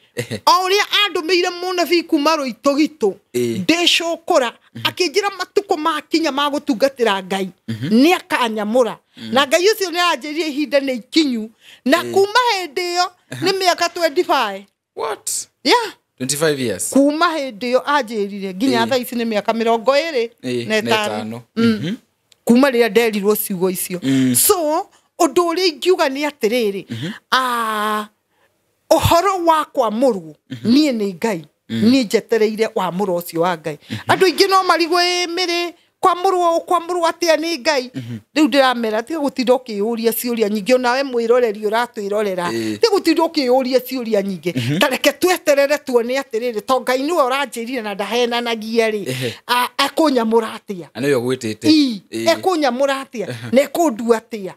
oria andumeire munabii kuma Ruitogito ndicukura akinjira matuko makinya magutungatira Ngai ni akanyamura na Ngai ucio ni aranjirie ihinda ni ikinyu na kuma hindi iyo ni miaka 25 what 25 years kuma hindi iyo anjirire nginya tha ici ni miaka 25 kuma ria nderirwo ciugo icio so undu uri ngiuga ni atiriri uhoro wa kwamurwo nie ni Ngai ni njetereire wamuro ucio wa Ngai andu ingi no marigwe miri kwamurwo atia ni Ngai riu ndiramera tiga gutinda ukiuria ciuria nyingi ona we mwiroreri uratwirorera tiga gutinda ukiuria ciuria nyingi tareke tweterere tuone atiriri to Ngai niwe uranjirire na ndahenanagia ri akunyamura atia ana yo gwitite akunyamura atia na ekundua atia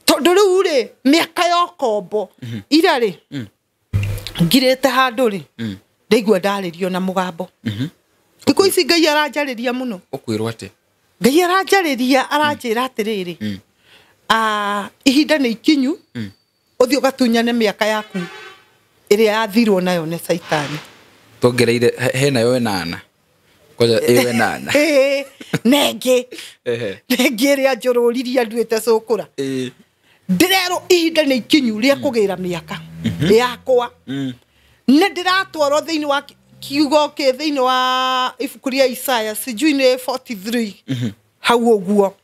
tondu riu ri miaka yo kombo ira ri ngirite handu ri ndaigua ndaririo na mugambo iko ici Ngai aranjariria muno ukwirwo ati Ngai aranjariria aranjira atiriri ihinda ni ikinyu uthio gatunyane miaka yaku iria yathirwo nayo ne Saitani tongereire hena yo 8 koja ewe 8 nenge ria njururiria nduite cukura ndirero ihinda ni ikinyu ria kugira miaka yakwa ne ndiratwaro thiini wa kiugo ke thiini wa ibuku ria Isaya sijui ni 43 hau uguo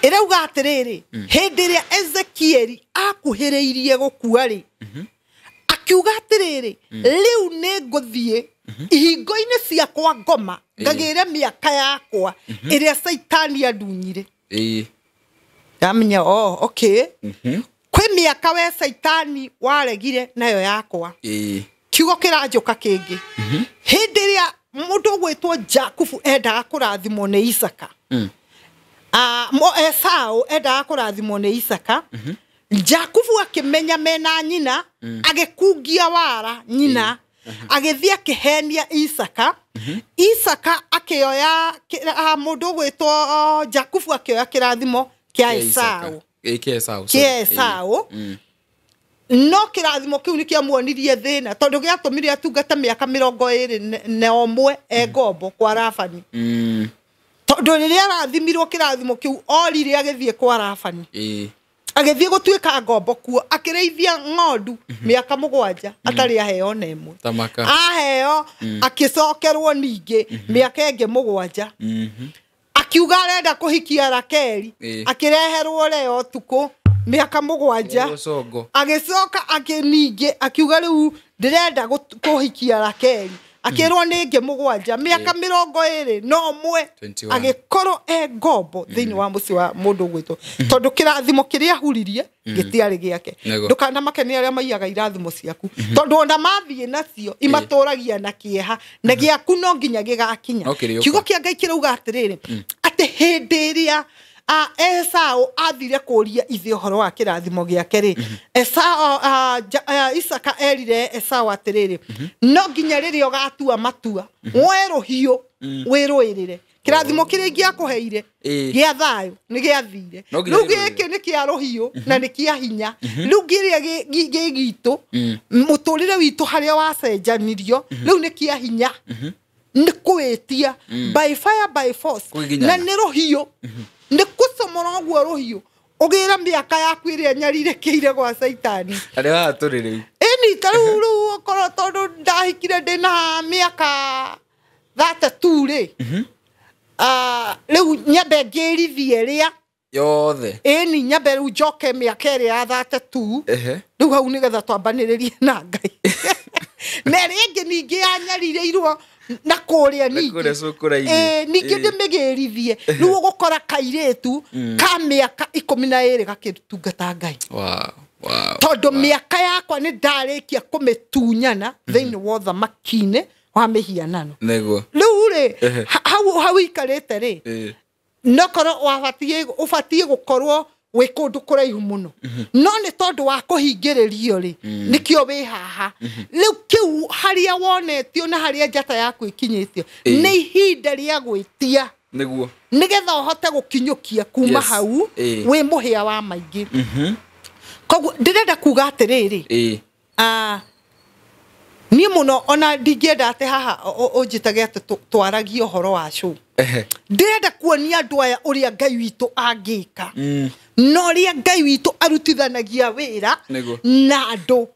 irauga atiriri hindi ria Ezekieli akuhiriirie gukua ri akiuga atiriri riu ni nguthie ihingo-ini ciakwa ngoma ngagire miaka yakwa iria Saitani andunyire ndamenya okay kwi miaka we Saitani waregire nayo yakwa kiugo kiranjuka kingi hindi ria mundu gwitwo Jakubu endaga kurathimwo ni Isaka Esau endaga kurathimwo ni Isaka Jakubu akimenya mena nyina agikungia wara nyina agithia akihenia Isaka Isaka akioya mundu gwitwo Jakubu akioya kirathimo kia Esau Esau no kirathimo kiu ni kiamuonirie thina tondu giatumire atungata miaka 21 egombo kwa Labani tondu riria arathimirwo kirathimo kiu orire agithie kwa Labani agithie gutuika ngombo kuo akireithia ng'ondu miaka 7 atari aheo na imwe aheo akicokerwo ningi miaka ingi 7 akiuga arenda kuhikia Rakeli akireherwo leo tuko miaka 7 agicoka akiningi akiuga riu ndirenda kuhikia Rakeli akirwo ni nge mugwanja miaka 20 no mwe agikorwo ngombo thiini wa muci wa mundu gwitwo tondu kirathimo kiria huririe gitiari giake ndukana makeni aria maiyaga irathimo ciaku tondu onda mathie nacio imaturagia na kieha na giaku no nginya gigakinya kiugo kia Ngai kirauga atiriri ati hindi iria Esau athire kuria ithe horo wa kirathimo giake ri Esau Isaka erire Esau atiriri no nginya riria ugatua matua weruhio wiruirire kirathimo kiria giakuheire gia thayo ni giathire riu giki ni kia ruhio na ni kia hinya riu giria gitu muturire witu haria wacenjanirio riu ni kia hinya ni kwetia by fire by force na ni ruhio ni kusomora gwa ruhio ugira miaka yaku iria nyarire kiire gwa saitani ari wa turire eni taruru koro tondu ndahikire ndina miaka 32 ri riu nyambe ngirithie ria yothe eni nyambe riu njoke miaka iria ya 32 riu hau nigetha twambaniririe na Ngai na ringi ningi anyarire irwo na kuria ningi ningi ndimigirithie riu gukora kairetu ka miaka 12 gakitungata Ngai tondu miaka yakwa ni ndarikia kumitunyana thiini wa thamakine wa mihianano neguo riu ri hau ikarite ri nokoro ubatie gukorwo we kundu kuraihu muno no ni tondu wa kuhingiririo ri nikio wi haha riu kiu haria wonetio na haria njata yaku ikinyitio ni ihinda ria gwitia neguo nigetha uhote gukinyukia kuma hau we muhia wa maingi koguo ndirenda kuga atiriri ni muno ona ndingenda ate haha unjitage ati twaragio horo wa show ndirenda kuonia andu aya uria Ngai witu angika no ria Ngai witu arutithanagia wira na andu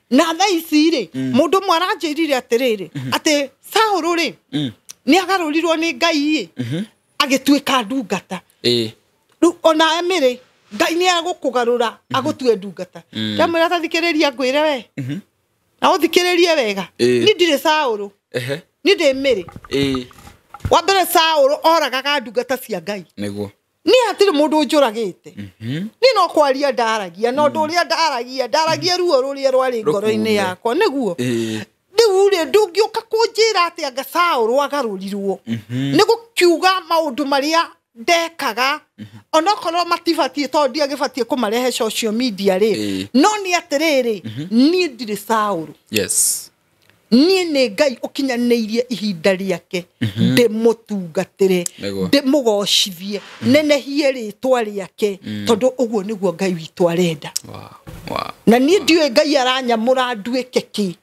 na thaici ri mundu mwaranjirire atiriri ati Saulu ri ni agarurirwo ni Ngai agituika ndungata riu ona emiri Ngai ni agukugarura agutue ndungata ndamwira tathikiriria ngwire we na uthikiririe wega ni ndire Saulu ni ndimiri wa mbere Saulu oragaga ndungata cia Ngai neguo ni atiri mundu njuragite ni no kwaria ndaragia no nduria ndaragia ruo ruria rwari ngoro-ini yakwa neguo riu ri ndungiuka kunjira ati anga Saulu agarurirwo ni gukiuga maundu maria ndekaga onokorwo matibatie tondu agibatie kumarehe social media ri no ni atiriri ni ndire Saulu ni Ngai ukinyanirie ihinda riake ndimutungatire ndimugoshithie nenehie ritwa riake tondu uguo niguo Ngai witu arenda na ni ndiwe Ngai aranyamura nduike ki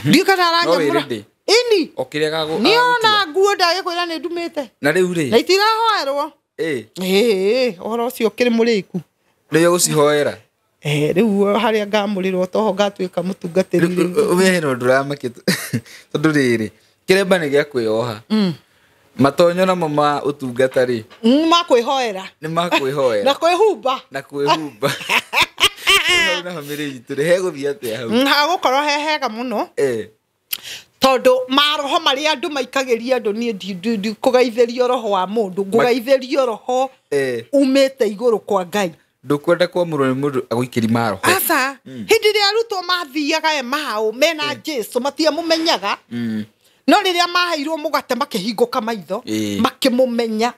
ndiwe kana aranyamura ini okirega ni ona nguo ndagikwira ni ndumite na riu ri na itirahoerwo oro cio kiri muriku riu gucihoera riu haria ngamurirwo toho ngatuika mutungatiri umehero nduramakitu tondu riri kiremba ni gia kwioha matonyo na mama utungatari makwihoera ni makwihoera na kwihumba na family itu he guthia atia hau gukorwo hehega muno tondu maroho mari andu maikagiria andu ni ndi kugaithirio roho wa mundu ngugaithirio roho umete iguru kwa Ngai ndukwenda kwamurwo ni mundu aguikiri maroho asa hindi ria arutwo mathiaga mao mena Jesu matiamumenyaga no riria maheirwo mugate makihinguka maitho makimumenya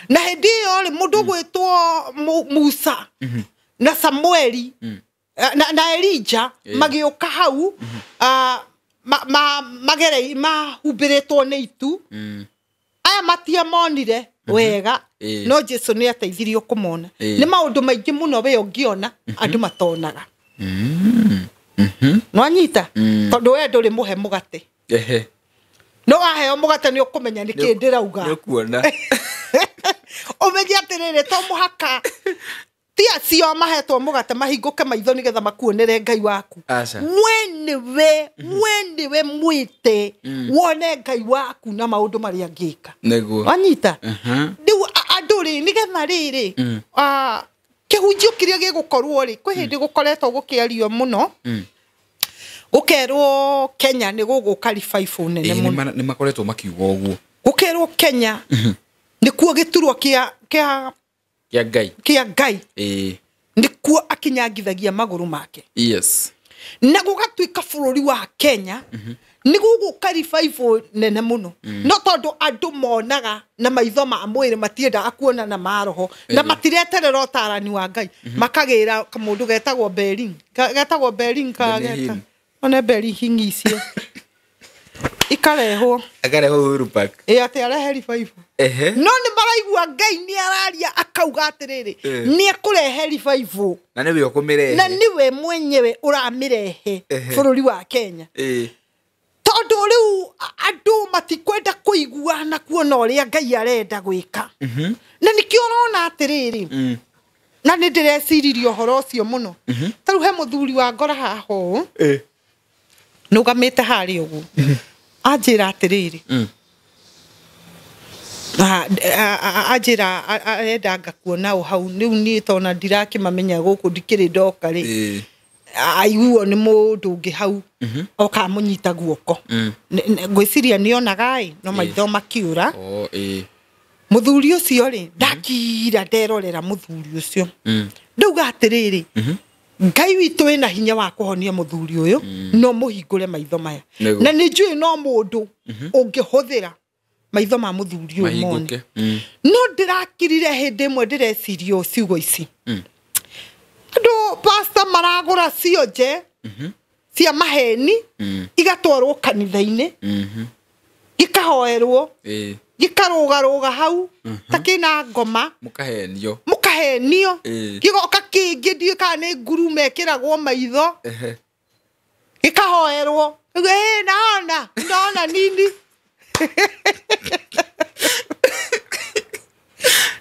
na hindi iyo ri mundu gwitwo Musa na Samueli na Elijah magiuka hau magerei mahubiritwo ni itu aya matiamonire wega no Jesu ni ateithirio kumona ni maundu maingi muno we ungiona andu matonaga no anyita tondu we nduri muhe mugate no aheo mugate ni ukumenya ni kindirauga ni kuona umenye atiriri to muhaka tia cio mahetwo mugate mahinguke maitho nigetha makuonere Ngai waku weniwe mwite wone Ngai waku na maundu mari angika neguo anyita riu anduri nigetha riri kihunjio kiria gigukorwo ri kwi hindi gukoretwo gukiario muno Ukerwo Kenya ni guguka revival nene muno. Ni makoretwo makiuga uguo. Ukerwo Kenya ni kuo giturwo kia Ngai. Ni kuo akinyangithagia maguru make. Yes. Na gugatuika bururi wa Kenya ni guguka revival nene muno. No tondu andu monaga na maitho ma mwiri matienda akuona na maroho na matireterera utarani wa Ngai makagira kamundu getagwo Berlin kageta ona Berlin hingicie ikareho Uhuru Park ate arehe revival no ni maraigua Ngai ni araria akauga atiriri ni akurehe revival na niwe ukumirehe na niwe mwenyewe uramirehe bururi wa Kenya tondu riu andu matikwenda kuiguana kuona uria Ngai arenda gwika na nikio urona atiriri na ni ndireciririo horo ucio muno taru he muthuri wa ngora haho nugamite hari ugu ajira atiriri ajira arenda ngakuona hau riu ni tona ndirakimamenya guku ndikiri ndoka ri aiguo ni mundu ungi hau oka munyita guoko ngwiciria nionaga no maitho makiura muthuri ucio ri ndakira nderorera muthuri ucio ndauga atiriri Ngai witu ina hinya wa kuhonia muthuri uyu no muhingure maitho maya na ni njui no mundu ungihuthira maitho ma muthuri uyu mone no ndirakirire hindi imwe ndirecirio ciugo ici ndo pastor maragura cionje cia maheni igatwarwo kanitha-ini ikahoerwo gikarugaruga hau takina ngoma mukahenio gigoka kingi ndiu kana ni nguru mekiragwo maitho gikahoerwo naona nini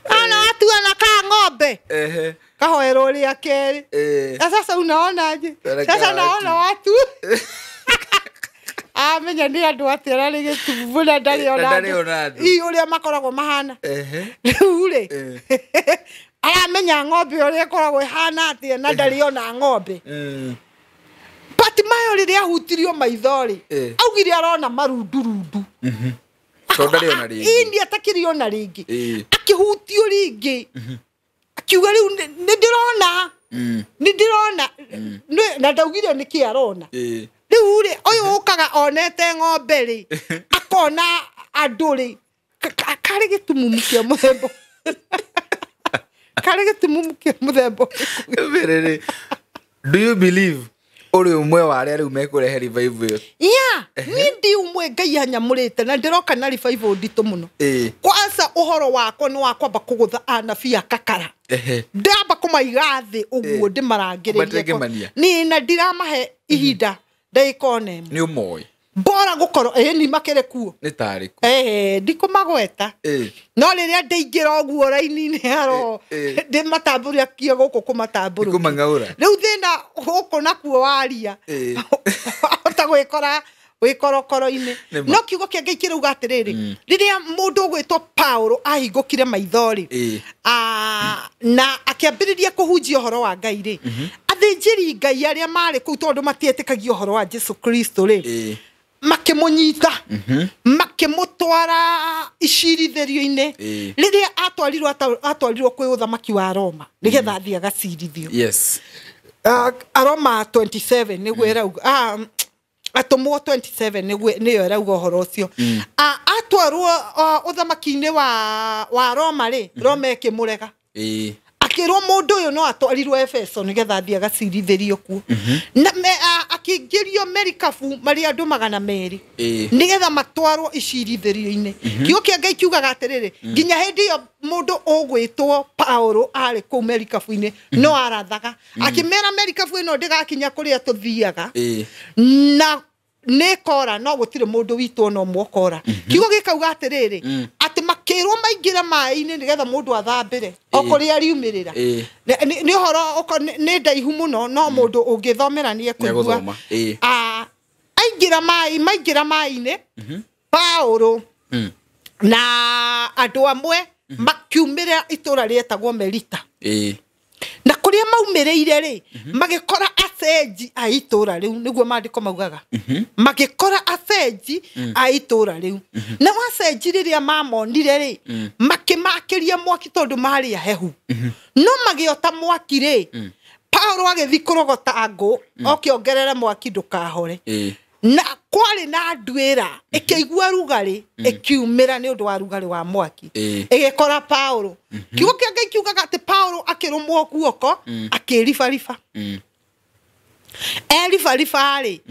ana watu anaka ng'ombe kahoerwo ria keri sasa unaonaje sasa naona watu amenya ni andu atira ri gitubu na ndari ona i uria makoragwo mahana ure amenya ng'ombe uria koragwo ihana atia na ndari ona ng'ombe Patimayo riria hutirio maithori augire arona marundurundu ndari ona ringi indi atakirio na ringi akihutio ringi akiuga riu ndirona na ndaugire niki arona riu ri uyu ukaga onete ng'ombe ri akona andu ri kari gitumumu kia muthembo Verere, do you believe uri umwe wa aria riu mekurehe revival ndi umwe Ngai hanyamurite na ndiroka na revival nditu muno kwanza uhoro wako ni wakwamba kugutha anabii akakara ndamba kumaiga thi uguo ndimarangiririe ni na ndiramahe ihinda ndaikone ni umoi bora gukoro ni makere kuo ni tariku ndikumagweta no riria ndeingira uguo raini-ini haro ndi matamburia kia guku kumatamburu kumangaura riu thina guku nakuo waria wikorokoro-ini no kiugo kia Ngai kiruga atiriri riria mundu ugwitwo Paulo ahingukire maithori na akiambiriria kuhunjia uhoro wa Ngai ri athinjiri Ngai aria mari kuu tondu matietikagia uhoro wa Jesu Kristo ri makimunyita makimutwara icirithirio-ini riria atwarirwo kwi uthamaki wa Roma nigetha athii agacirithio Aroma 27 niguo irauga atomwo 27 niyo irauga uhoro ucio atwarwo uthamaki-ini wa Roma ri Roma ikimurega akirwo mundu uyu no atwarirwo Efeso nigetha athii agacirithĩrio kuo na akingĩrio merikabu mari andu 200 nigetha matwarwo icirithĩrio-ini kiugo kia Ngai kiugaga atiriri nginya hindi iyo mundu ugwitwo Paulo ari kuu merikabu-ini no arathaga akimera merikabu ino ndigakinya kuria tuthiaga na nekora no gutire mundu witwo no mwokora kiugo gikauga atiriri ati makirwo maingira mai-ini nigetha mundu athambire okuri ariumirira ni horo ni ndaihu muno no mundu ungithomera ni ekuigua maingira mai-ini Paulo na andu amwe makiumira itura rietagwo Melita na kuria maumireire ri magikora acenji a itura riu niguo mandiko maugaga magikora acenji a itura riu na wacenji riria mamonire ri makimakiria mwaki tondu mari ahehu no magiota mwaki ri Paulo agithi kurogota ngo okiongerera mwaki ndukahore na kwari na ndwira ikigwa rugari ikiumira ni undu wa rugari wa mwaki igikora Paulo kiugo kianga kiugaga ati Paulo akirumwo guoko akirifarifa erifarifa ri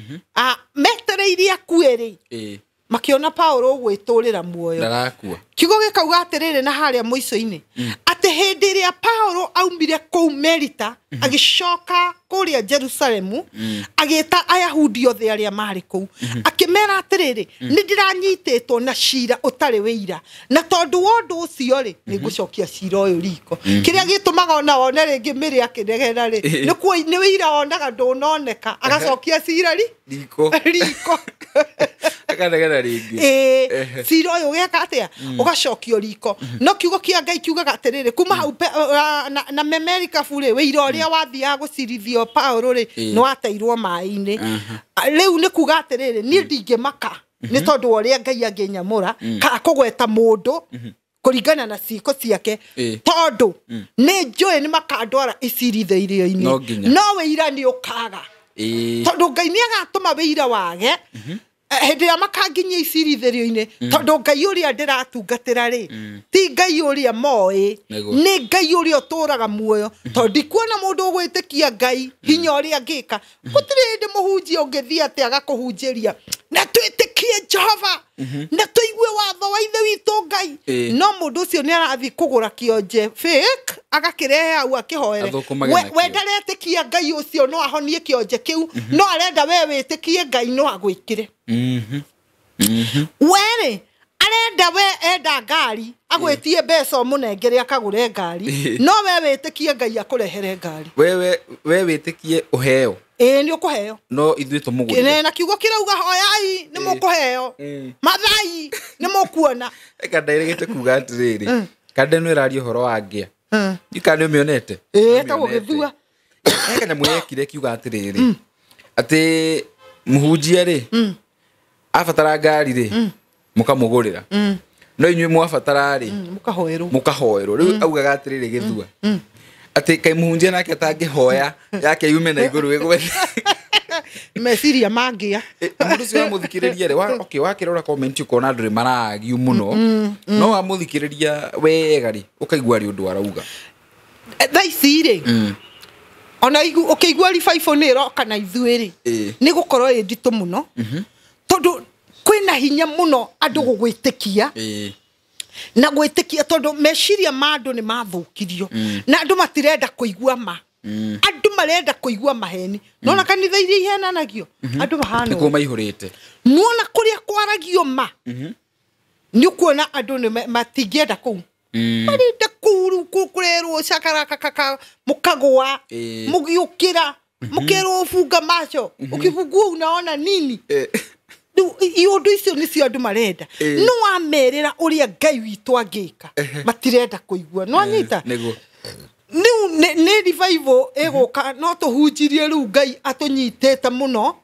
metereiria kueri makiona Paulo gwiturira muoyo ndarakua kiugo gikauga atiriri na haria muico-ini ati hindi ria Paulo aumire kou Melita agicoka kuria Jerusalemu agita Ayahudi othe aria mari kou akimera atiriri ni ndiranyititwo na cira utari wira na tondu wondu ucio ri ni gucokia cira uyu riko kiria gitumaga ona one ringi miri akinegera ri ni wira onaga ndunoneka agacokia cira riko akanegera ringi cira uyu geka atia ugacokio riko no kiugo kia Ngai kiugaga atiriri kuma hau na America fure wira uria wathia gucirithio Paulo ri no ateirwo mai-ini riu ni kuga atiriri ni ndingimaka ni tondu uria Ngai anginyamura ka kugweta mundu kuringana na ciiko ciake tondu ni njui ni makandwara iciritheirio-ini no wira ni ukaga tondu Ngai ni agatuma wira wage hindi ya makanginya iciritherio-ini tondu Ngai uria ndiratungatira ri ti Ngai uria moi ni Ngai uria uturaga muoyo tondu kuona mundu ugwitikia Ngai hinya uria ngika gutiri ndi muhunjia ungithia ati agakuhunjiria na twitikie Jehova na tuigue watho wa ithe witu Ngai no mundu ucio ni arathi kugura kionje fake agakirehe au akihoere we ndaretikia Ngai ucio no ahonie kionje kiu no arenda we witikie Ngai no agwikire were arenda we enda ngari agwetie mbeca munengere akagure ngari no we witikie Ngai akurehere ngari we witikie uheo ni ukuheo no ithuĩ tũmũgũrire na kiugo kirauga hoyai ni mukuheo mathai ni mukuona eka ndairigite kuga atiriri kande no irario horo wangĩa ikane umionete ta gugithua eka nyamu yekire kiuga atiriri ati muhunjia ri abatara ngari ri mukamugurira no inyuĩ mwabatara ri mukahoerwo riu augaga atiriri githua ati kai muhunjia nake atangihoya yake yume na iguru igwe meciria mangia mundu cio muthikiriria ri wakirora comment ukona nduri maragiu muno no wamuthikiriria wega ri ukaigua ri undu arauga thaici ri ona ukiigua ri Bible ni roka na ithuĩ ri ni gukorwo ĩ nditũ muno tondu kwina hinya muno andu gugwitikia na gwitikia tondu meciria mandu ni mathukirio na andu matirenda kuigua ma andu marenda kuigua maheni nona kanitha iria ihenanagio andu bahano niko maihurite muona kuria kwaragio ma ni kuona andu ni matingienda kuu marenda kuru kurerwo shakaraka kaka mukagwa mugiukira mukero funga macho ukifungua unaona nini iundu icio nicio andu marenda no amerera uria Ngai witu angika matirenda kuigua no anyita ni revival egoka no tuhunjirie ru Ngai atunyitete muno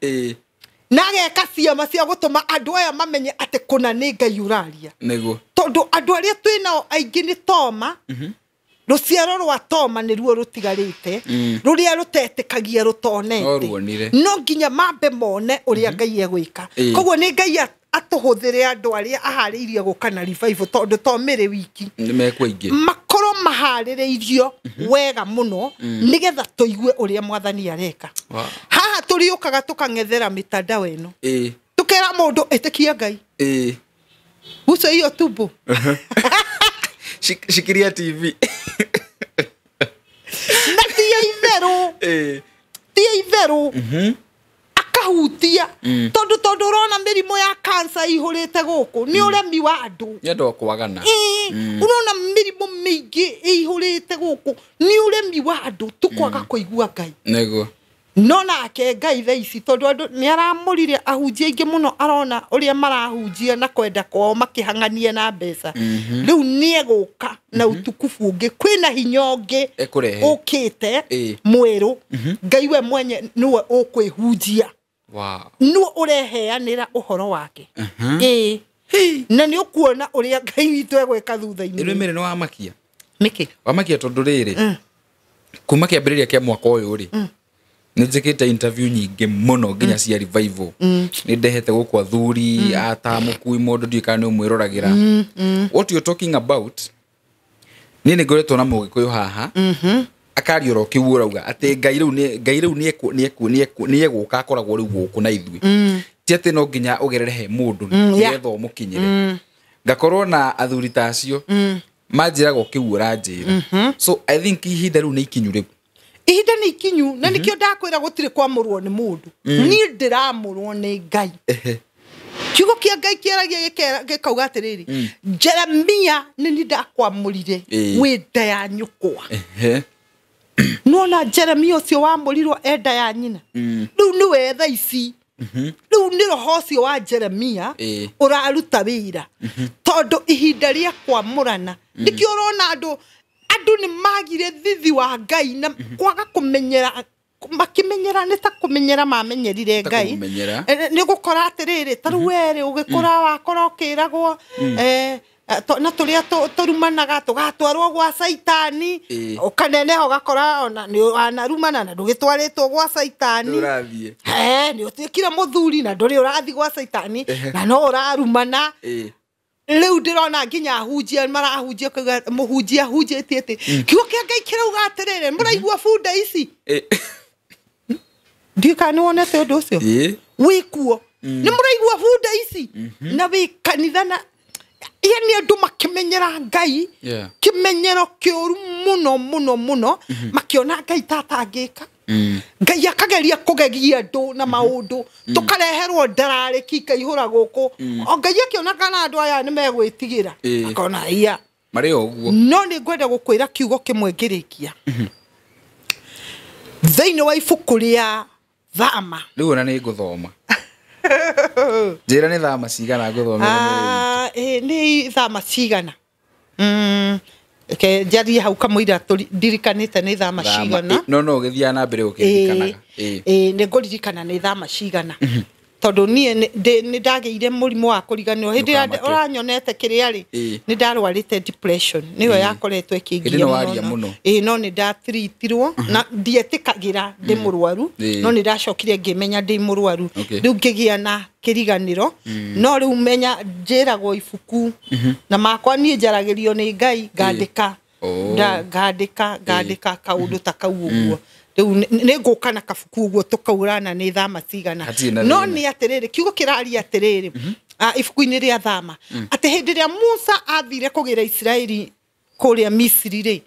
na ageka ciama cia gutuma andu aya mamenye ati kuna ni Ngai uraria nego tondu andu aria twinao aingi ni toma ruciaro rwa toma ni ruo rutigarite ruria rutetekagia rutonete no nginya mambe mone uria Ngai egwika koguo ni Ngai atuhuthire andu aria ahariirie gukana revival tondu tomire wiki nimekwaingi makoro mahaririirio wega muno nigetha tuigue uria mwathani areka haha turiukaga tukangethera mitandao eno tukera mundu etikia Ngai uso hiyo tubo shikiria TV na tia itheru akahutia tondu rona mirimo ya cancer ihurite guku ni uremi wa andu yendo kwagana urona mirimo mingi ihurite guku ni uremi wa andu tukwaga kuigua Ngai nego no nake Ngai tha ici tondu andu ni aramurire ahunjia ingi muno arona uria marahunjia na kwenda kwao makihangania na mbeca riu ni eguka na utukufu ungi kwina hinya ungi ukite mweru Ngai we mwenye niwe ukwihunjia no ureheanira uhoro wake na ni ukuona uria Ngai witu egweka thutha-ini ino mere no amakia miki wamakia tondu riri kuma kiambiriria kia mwaka uyu ri nijikite interview nyingi muno nginya cia revival ni ndehete guku athuri atamukui mundu ndiikane umwirораgira what you talking about ni ngoretwo na mugikuyu haha akarioro kiurauga ati Ngai riu ni eguka akoragwo riu guku na ithui ti ati no nginya ugererehe mundu nigetha umukinyire ngakorwo na athuri tacio manjiraga kiura njira so I think ihinda riu ni ikinyu riu ihinda ni ikinyu na nikio ndakwira gutire kwamurwo ni mundu ni ndiramurwo ni Ngai kiugo kia Ngai kiaragia gikauga atiriri Jeremia ni ndakwamurire wi nda ya nyukwa nona Jeremia ucio wamurirwo enda ya nyina riu ni wetha ici riu ni roho ucio wa Jeremia uraruta wira tondu ihinda ria kwamurana nikio urona andu ni magire thithi wa Ngai na kwaga kumenyera makimenyera nita kumenyera mamenyerire Ngai ni gukora atiriri taruwere ugikora wakora ukiragwo na turia turumanaga tugatwarwo gwa Saitani ukaneneho gakora ona ni anarumana na ndugitwaritwo gwa Saitani urathie ni utikira muthuri na nduri urathi gwa Saitani na no urarumana riu ndirona nginya hunjia marahunjia kaga muhunjia hunjĩtie ati kiugo kia Ngai kirauga atiriri muraigua bunda ici ndika ni wonete undu ucio wikuo ni muraigua bunda ici na wi kanitha na yani andu makimenyera Ngai kimenyero kiuru muno makiona Ngai tatangika Ngai akageria kugegia andu na maundu tukareherwo ndarariki kaihura guku o Ngai akiona kana andu aya ni megwitigira akona iya mari oguo no ni ngwenda gukwira kiugo kimwe ngirikia thaini wa ibuku ria Thama riu na ni nguthoma njira ni thama cigana nguthomera ni thama cigana ke jadi hau kamuira ndirikanite ni thama cigana no githia na mbere ukirikanaga ni nguririkana ni thama cigana tondu nie ni ndageire murimu wa kuriganio hindi uranyonete kiriari ni ndarwarite depression niyo yakoretwe ikingia muno no ni ndatreatirwo na ndietikagira ndi murwaru no ni ndacokire ngimenya ndi murwaru riu ngigia na kiriganiro no riu menya njiragwo ibuku na makwa nie njaragirio ni Ngai ngandika ngandika kaundu ta kau uguo riu ni nguka na kabuku uguo tukaurana ni thama cigana no ni atiriri kiugo kiraria atiriri ibuku-ini ria Thama ati hindi ria Musa athire kugira Israeli kuria Misiri ri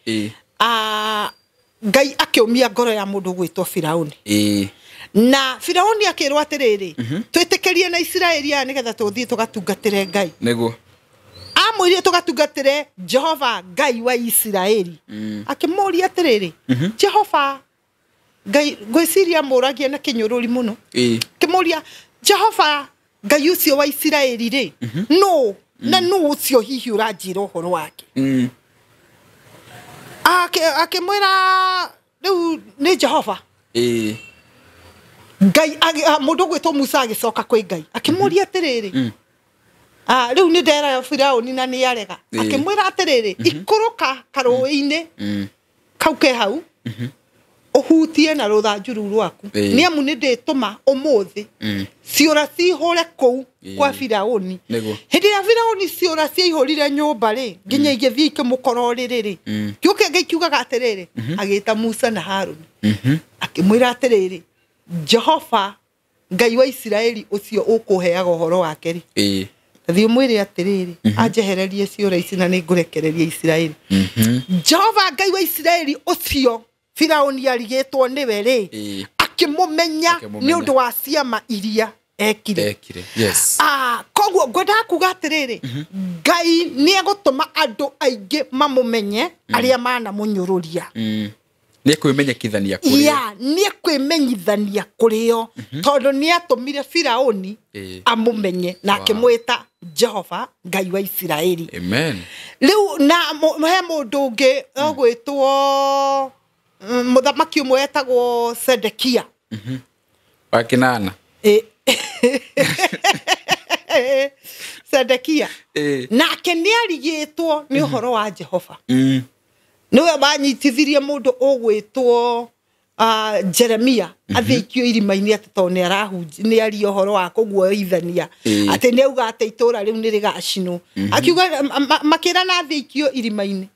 Ngai akiumia ngoro ya mundu gwitwo Firauni na Firauni akirwo atiriri twitikirie na Israeli ya nigetha tuthie tugatungatire Ngai niguo amwire tugatungatire Jehova Ngai wa Israeli akimuria atiriri Jehova Ngai gwiciria muragia na kinyururi muno kimuria Jehova Ngai ucio wa Israeli ri no na no ucio hihi uranjira uhoro wake akimwira riu ni Jehova Ngai mundu gwitwo Musa agicoka kwi Ngai akimuria atiriri riu ni ndera Firauni na ni arega akimwira atiriri ikuruka karuini kau ke hau uhutie na ruthanju ru rwaku ni amu ni ndituma umuthi ciura cihore kou kwa Firauni hindi ya Firauni ciura ciihurire nyumba ri nginya igithii kimukororiri ri kiuke Ngai kiugaga atiriri agita Musa na Haruni akimwira atiriri Jehova Ngai wa Israeli ucio ukuheaga uhoro wake ri thio mwire atiriri anjehererie ciura ici na ni ngurekereria Israeli Jehova Ngai wa Israeli ucio Firauni arigitwo niwe ri akimumenya ni undu wa ciama iria ekire yes koguo ngwenda kuga atiriri Ngai ni egutuma andu aingi mamumenye aria mana munyururia Nĩ kwĩmenyekithania kũrĩo. Ya, nĩ kwĩmenyithania kũrĩo. Tondũ nĩ atumire Firaũni amumenye na akĩmwĩta Jehova Ngai wa Isiraeli. Amen. Rĩu na he mũndũ ũngĩ ogwĩtwo mũthamaki ũmwe etagwo Sedekia. Wa Kĩnana. Sedekia. Nake nĩarigĩtwo nĩ ũhoro wa Jehova. Nĩwe banyitithirie mũndũ ũgwĩtwo Jeremia athĩikio irima-inĩ atĩ tondũ nĩ aria ũhoro wa kũguoithania atĩ nĩauga atĩ itũũra rĩu nĩ rĩgacinwo. Akiuga makĩra athĩikio irima-inĩ.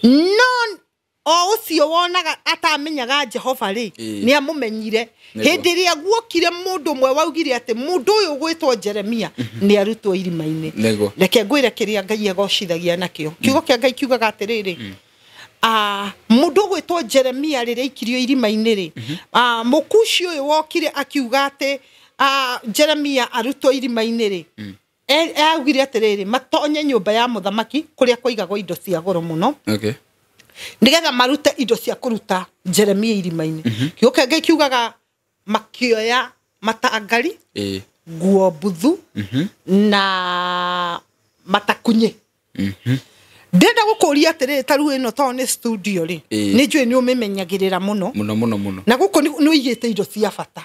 No o ũcio wonaga atamenyaga Jehova rĩ nĩ amumenyire. Hĩndĩ ĩrĩa guokire mũndũ ũmwe waugire atĩ mũndũ ũyũ ũgwĩtwo Jeremia nĩ arutwo irima-inĩ. Reke ngwĩre kĩrĩa Ngai egocithagia nakĩo. Kiugo kĩa Ngai kiugaga atĩrĩrĩ, mũndũ ũgwĩtwo Jeremia rĩrĩa aikirio irima-inĩ rĩ, mũkuci ũyũ wokire akiuga atĩ Jeremia arutwo irima-inĩ rĩ, augire atĩrĩrĩ matonye nyũmba ya mũthamaki kũrĩa kũigagwo indo cia goro mũno. Nigetha marute indo cia kũruta Jeremia irima-inĩ. Kiugo kĩa Ngai kiugaga makĩoya matangari, nguo mbuthu na matakunye. Ndenda gũkũria atĩrĩrĩ ta rĩu ĩno tondũ nĩ studio rĩ nĩ njũĩ nĩ ũmĩmenyagĩrĩra mũno mũno na gũkũ nĩ ũigĩte indo cia bata.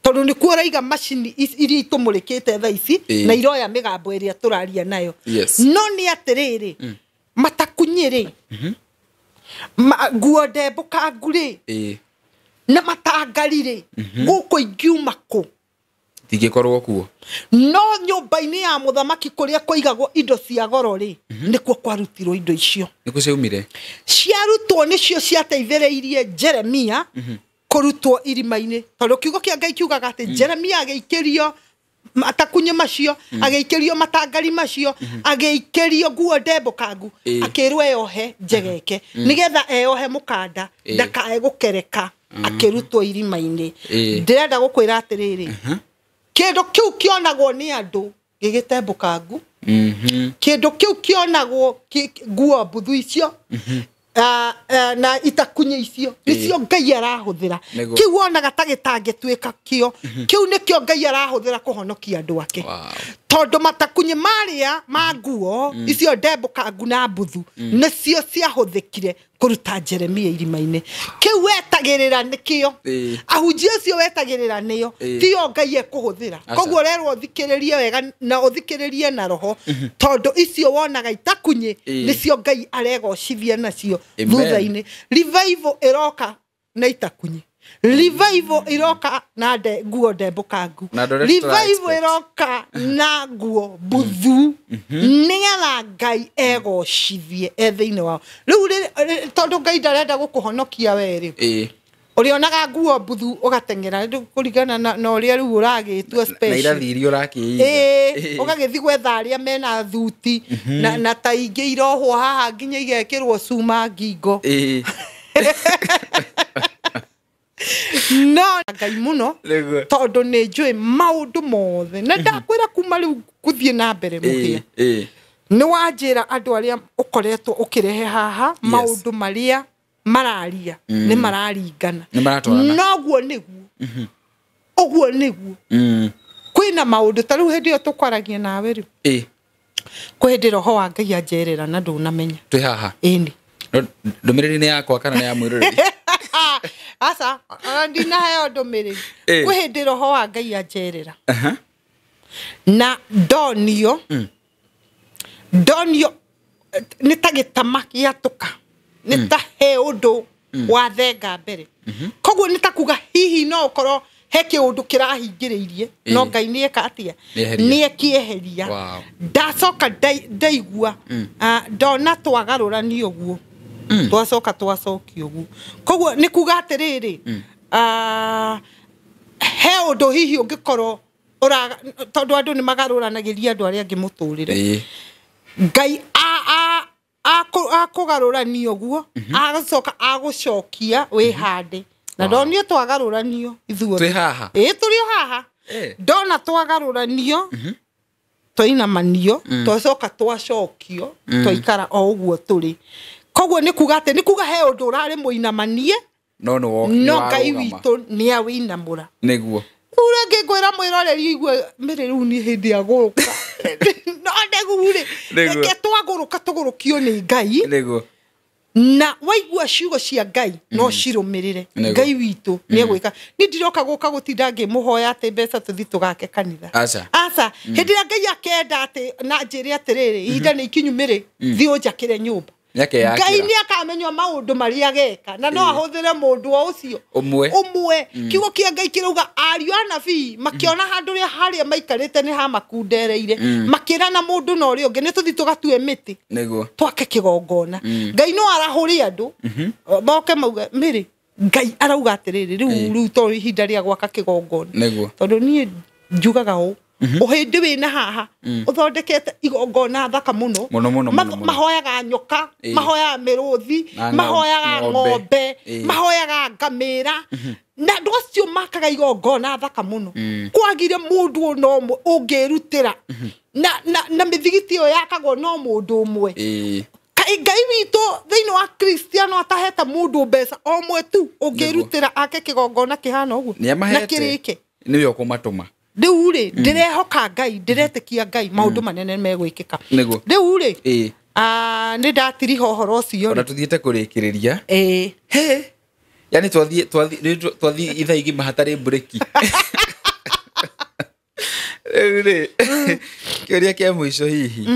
Tondũ nĩ kuo ũraiga macini iria itũmũrĩkĩte thaa ici na iroya mĩgambo ĩrĩa tũraria nayo. No nĩ atĩrĩrĩ matakunye rĩ, nguo ndembũkangu rĩ na matangari rĩ gũkũ ingiuma kũ? Tingĩkorwo kuo. No nyũmba-inĩ ya mũthamaki kũrĩa kũigagwo indo cia goro rĩ nĩkuo kwarutirwo indo icio. Nĩkuo ciaumire. Ciarutwo nĩcio ciateithĩrĩirie Jeremia kũrutwo irima-inĩ. Tondũ kiugo kĩa Ngai kiugaga atĩ Jeremia agĩikĩrio matakunye macio, agĩikĩrio matangari macio, agĩikĩrio nguo ndembũkangu, akĩrwo eyohe njegeke nĩgetha eyohe mũkanda ndakae gũkereka akĩrutwo irima-inĩ. Ndĩrenda gũkwĩra atĩrĩrĩ, kĩndũ kĩu kĩonagwo nĩ andũ gĩgĩtembũkangu, kĩndũ kĩu kĩonagwo nguo mbuthu icio na itakunye icio nicio Ngai arahũthĩra. Kiu wonaga ta gĩtangĩtuĩka kĩo, kiu nĩkĩo Ngai arahũthĩra kũhonokia andũ ake. Tondũ matakunye marĩa ma nguo icio ndembũkangu na mbuthu nĩcio ciahũthĩkire kũruta Jeremia irima-inĩ. Kiu wetagĩrĩra nĩkĩo, ahunjia ũcio wetagĩrĩra nĩyo, tio Ngai ekũhũthĩra. Koguo ũrerwo ũthikĩrĩrie wega na ũthikĩrĩrie na roho, tondũ icio wonaga itakunye nĩcio Ngai aregocithia nacio thutha-inĩ. Revival ĩroka na itakunye. Revival iroka na nguo ndembũkangu. Revival iroka na nguo mbuthu nĩgetha Ngai egocithie thĩinĩ wao. Rĩu tondũ Ngai ndarenda gũkũhonokia we rĩ, ũrĩonaga nguo mbuthu ũgateng'era kũringana na ũrĩa rĩu ũragĩtua special. Na irathi iria ũrakĩiga. Ũgagĩthiĩ gwetha arĩa mena thuti na ta ingĩ irohwo haha nginya igekĩrwo cuma ngingo. No Ngai mũno tondũ nĩ njũĩ maũndũ mothe na ndakwĩra kuma rĩu gũthiĩ na mbere mũhĩa. Nĩ wanjĩra andũ arĩa ũkoretwo ũkĩrehe haha maũndũ marĩa mararia nĩ mararingana. Noguo nĩguo. Ũguo nĩguo. Kwĩna maũndũ ta rĩu hĩndĩ ĩyo tũkwaragia nawe rĩu. Kwĩ hĩndĩ roho wa Ngai anjerera na ndũnamenya. Twĩ haha. Ĩni. Ndũmĩrĩri nĩ yakwa kana nĩ ya mwĩroreri? Asa, ndinaheo ndũmĩrĩri. Kwĩ hĩndĩ roho wa Ngai anjerera. Na ndonio nĩ ta gĩtama gĩatũka, nĩ ta he ũndũ wathenga mbere. Koguo nĩ ta kuga hihi no ũkorwo he kĩũndũ kĩrahingĩrĩirie no Ngai nĩ eka atĩa nĩ ekĩeheria. Ndacoka ndaigua ndona twagarũrani ũguo, twacoka twacokio ũguo. Koguo nĩ kuga atĩrĩrĩ, he ũndũ hihi ũngĩkorwo tondũ andũ nĩ magarũranagĩria andũ arĩa angĩ mũtũrĩre. Ngai akũgarũrania ũguo agacoka agũcokia wĩhande. Na ndonio twagarũranio ithuothe. Twĩ haha. Tũrĩ haha. Ndona twagarũranio twainamanio twacoka twacokio twaikara o ũguo tũrĩ. koguo ni kuga ate ni kuga he undu urari muinamanie no Ngai witũ nĩ awĩinamũra nĩguo Urenge ngwĩra mwĩroreri igue mĩrĩ rĩu nĩ hĩndĩ ya gũrũka no ndegurĩ reke twagũrũka tũgũrũkio nĩ Ngai nĩguo na waigua ciugo cia Ngai no cirũmĩrĩre Ngai witũ nĩ egwĩka ni ndiroka gũka gũtinda ngĩmũhoya atĩ mbeca tũthi tũgake kanitha aca hĩndĩ ĩrĩa Ngai akenda atĩ na njĩre atĩrĩrĩ ihinda nĩ ikinyu mĩrĩ thiĩ ũnjakĩre nyũmba Ngai nĩ akamenywo maũndũ marĩa ageka na no ahũthĩre mũndũ o ũcio ũmwe kiugo kĩa Ngai kĩrauga ariũ anabii makĩona handũ harĩa maikarĩte nĩ ha makundereire makĩra na mũndũ na ũrĩa ũngĩ nĩ tũthi tũgatue mĩtĩ nĩguo twake kĩgongona Ngai no arahũrĩ andũ moke mauga mĩrĩ Ngai arauga atĩrĩrĩ rĩu to ihinda rĩa gwaka kĩgongona tondũ niĩ njugaga ũũ uhindi wina haha uthondekete igongona thaka muno mahoyaga nyoka mahoyaga miruthi mahoyaga ng'ombe mahoyaga ngamira na ndocio makaga igongona thaka muno kwagire mundu no ungirutira na mithigiti yo yakagwo no mundu umwe Ngai witũ thĩinĩ wa Kristiano ataheta mundu mbeca o mwe tu ungirutira ake kigongona kihana uguo na kirike niwe ukumatuma Riu ri ndirehoka Ngai ndiretekia Ngai maundu manene megwikika riu ri ni ndatiri hohoro ucio ona tuthiete kurikiriria yani twathi itha igima hatari breki riu ri kiuria kia mwisho hihi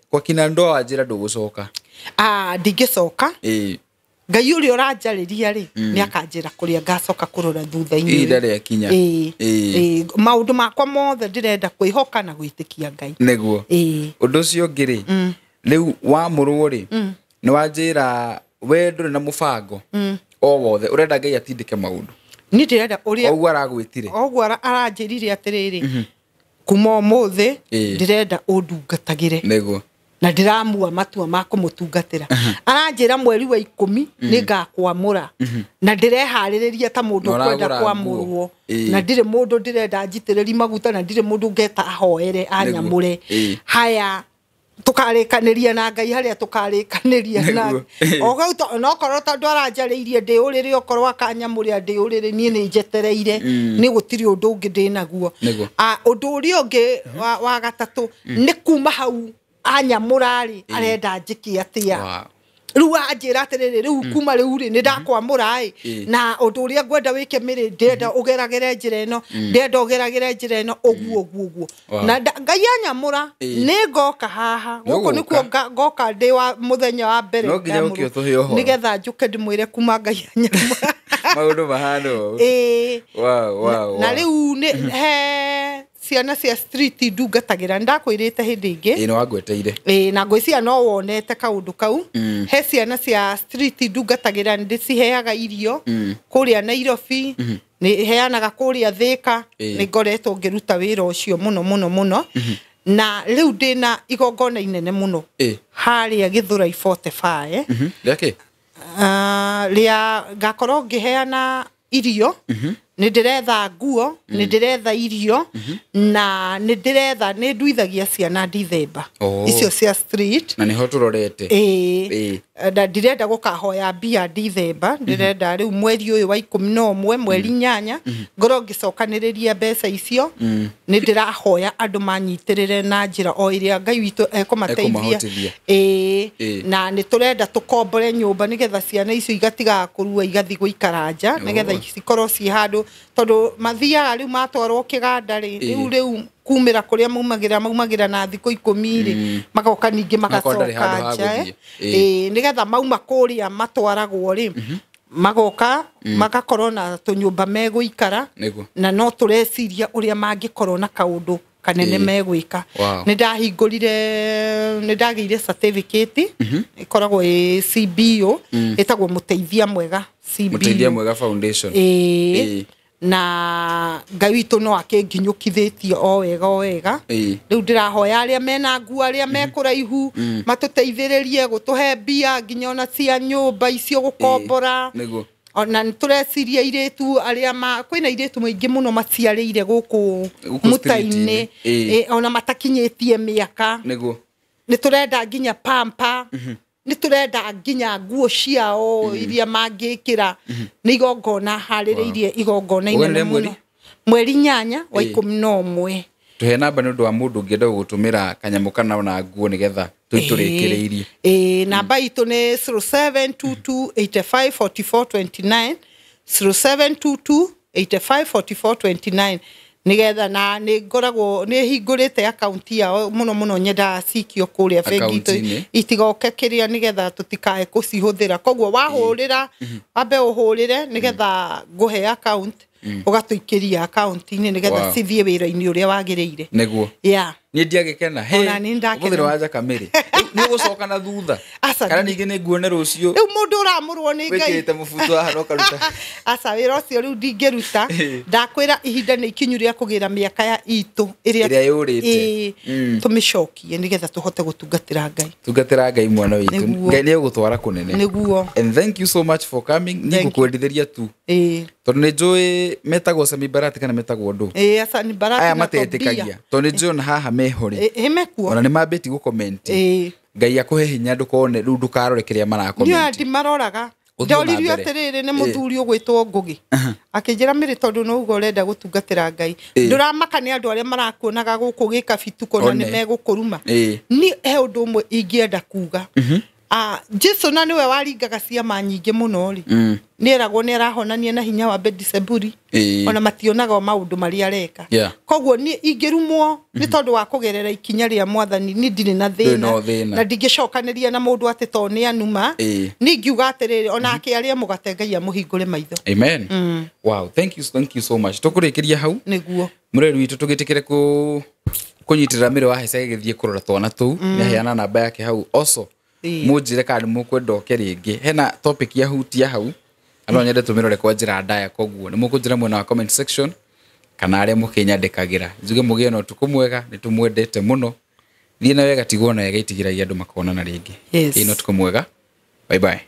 kwa kina ndoa njira ndugucoka ndingicoka Ngai uri uranjariria ri ni akanjira kuria ngacoka kurora thutha-ini ida ria kinya maundu makwa mothe ndirenda kwihoka na gwitikia Ngai niguo undu ucio ngiri riu wa murwo ri ni wanjira we nduri na mubango o wothe urenda Ngai atindike maundu ni ndirenda uria ogwo aragwitire ogwo aranjirire atiriri kuma umuthi ndirenda undungatagire niguo na ndiramua matua ma kumutungatira aranjira mweri wa 10 ningakwamura na ndirehaririria ta mundu kwenda kwamurwo na ndire mundu ndirenda njitiriri maguta na ndire mundu ngeta ahoere anyamure haya tukarikaniria na Ngai haria tukarikaniria na ogauta no korwo tondu aranjariirie ndi uriri okorwo akanyamure ndi uriri nie ni njetereire ni gutiri undu ungi ndinaguo undu uria ungi wa gatatu ni kuma hau anyamurari arenda njiki atia riu anjira atiriri riu kuma riu ri ni ndakwamura na undu uria ngwenda wike miri ndenda ugeragire njira ino ndenda ugeragire njira ino oguo na Ngai anyamura ni ngoka haha guko nikuo ngoka ndi wa muthenya wa mbere nigetha njuke ndimwire kuma Ngai anyamura maundu mahano wow na riu ni ciana cia street ndungatagira ndakwirite hindi ingi no wagweteire na ngwiciria no wonete kaundu kau he ciana cia street ndungatagira ndiciheaga irio kuria Nairobi ni heanaga kuria Thika ni ngoretwo ngiruta wira ucio muno na riu ndina igongona inene muno haria Githurai 45 reke ria ngakorwo ngiheana irio ni ndiretha nguo ni ndiretha irio na ni ndiretha ni nduithagia ciana Dithemba icio cia street na niho turorete na ndirenda gukahoya mbia Dithemba ndirenda riu mweri uyu wa 11 mweri 8 ngoro ngicokaniriria mbeca icio ni ndirahoya andu manyitirire na njira o iria Ngai witu ekumateithia na ni turenda tukombore nyumba nigetha ciana icio igatiga kurua igathi guikara nja nigetha cikorwo ci handu tondu mathiaga riu matwarwo kiganda riu kumira kuria maumagira na thiko 10 ri magoka ningi magacoka nja nigetha mauma kuria matwaragwo ri magoka magakorwo na tunyumba meguikara na no tureciria uria mangikorwo na kaundu kanene megwika ni ndahingurire ni ndageire certificate ikoragwo CBO etagwo muteithia mwega foundation na Ngai witu no akenginyukithitie o wega riu ndirahoya aria mena nguo aria mekuraihu matuteithiririe gutuhe mbia nginya ona cia nyumba icio gukombora ona ntureciria iritu aria kwina iritu maingi muno maciarire guku mutaini ona matakinyitie miaka ni turenda nginya pampa ni turenda nginya nguo ciao iria mangikira ni igongona haririirie igongona ine muno mweri 8 wa 11 tuhe namba ni undu wa mundu ngienda gutumira kanyamu kana na nguo nigetha tuiturikireirie namba itu ni 0722854429 0722854429 nigetha na ni ngoragwo ni hingurite account yao muno nyenda cikio kuria bengi itigoke kiria nigetha tutikae kucihuthira kogwo wahurira abe uhurire nigetha nguhe account ugatuikiria account ini nigetha cithie wira-ini uria wagiriire neguo ni ndiagikena muthiro waja kamiri ni gucoka na thutha kana ningi ni nguone rucio riu mundu uramurwo ni ngai wikite mubuto aha no karuta asa wira ucio riu ndingeruta ndakwira ihinda ni ikinyu ria kugira miaka ya itu iria yurite tumicokie nigetha tuhote gutungatira ngai mwana witu ngai ni ugutwara kunene neguo and thank you so much for coming ni gukwendithia tu tondu ni njui metagwo Sami Barati kana metagwo ndu asa ni Barati aya matetikagia tondu ni njui haha mehore hemekuo ona ni mabeti gu comment ngai akuhe hinya ndukone riu ndukarore kiria mara comment ni andi maroraga ndoririo atiriri ni muthuri ugwitwo Ngugi akinjira miri tondu no ugo urenda gutungatira ngai nduramaka ni andu aria marakuonaga guku gikabitu kona ni megukuruma ni he undu umwe ingienda kuga Jesu na niwe waringaga ciama nyingi muno ri ni eragwo ni arahonania na hinya wa Beelzebuli ona mationaga maundu mari areka kogwo ni ingirumwo ni tondu wa kugerera ikinya ria mwathani ni ndiri na thina na ndingicokanĩria na mundu ati to ni anuma ni ngiuga atiriri ona akiaria mugate ngai amuhingure maitho amen wow thank you so much tukurikiria hau niguo mureru witu tugitikire kunyitira mire wa hece githie kurora twana tu ni heana namba yake hau also mujire kandi mukwenda okeringi hena topic ya hutia hau ano nyende tumirore kwa njira ndaya kogwo ni mukujira mwena wa comment section kana aria mukinyandikagira njuge mugie no tukumwega ni tumwendete muno thie na wega tigona yega itigiragia andu makona na ringi yes. Ino tukumwega bye bye.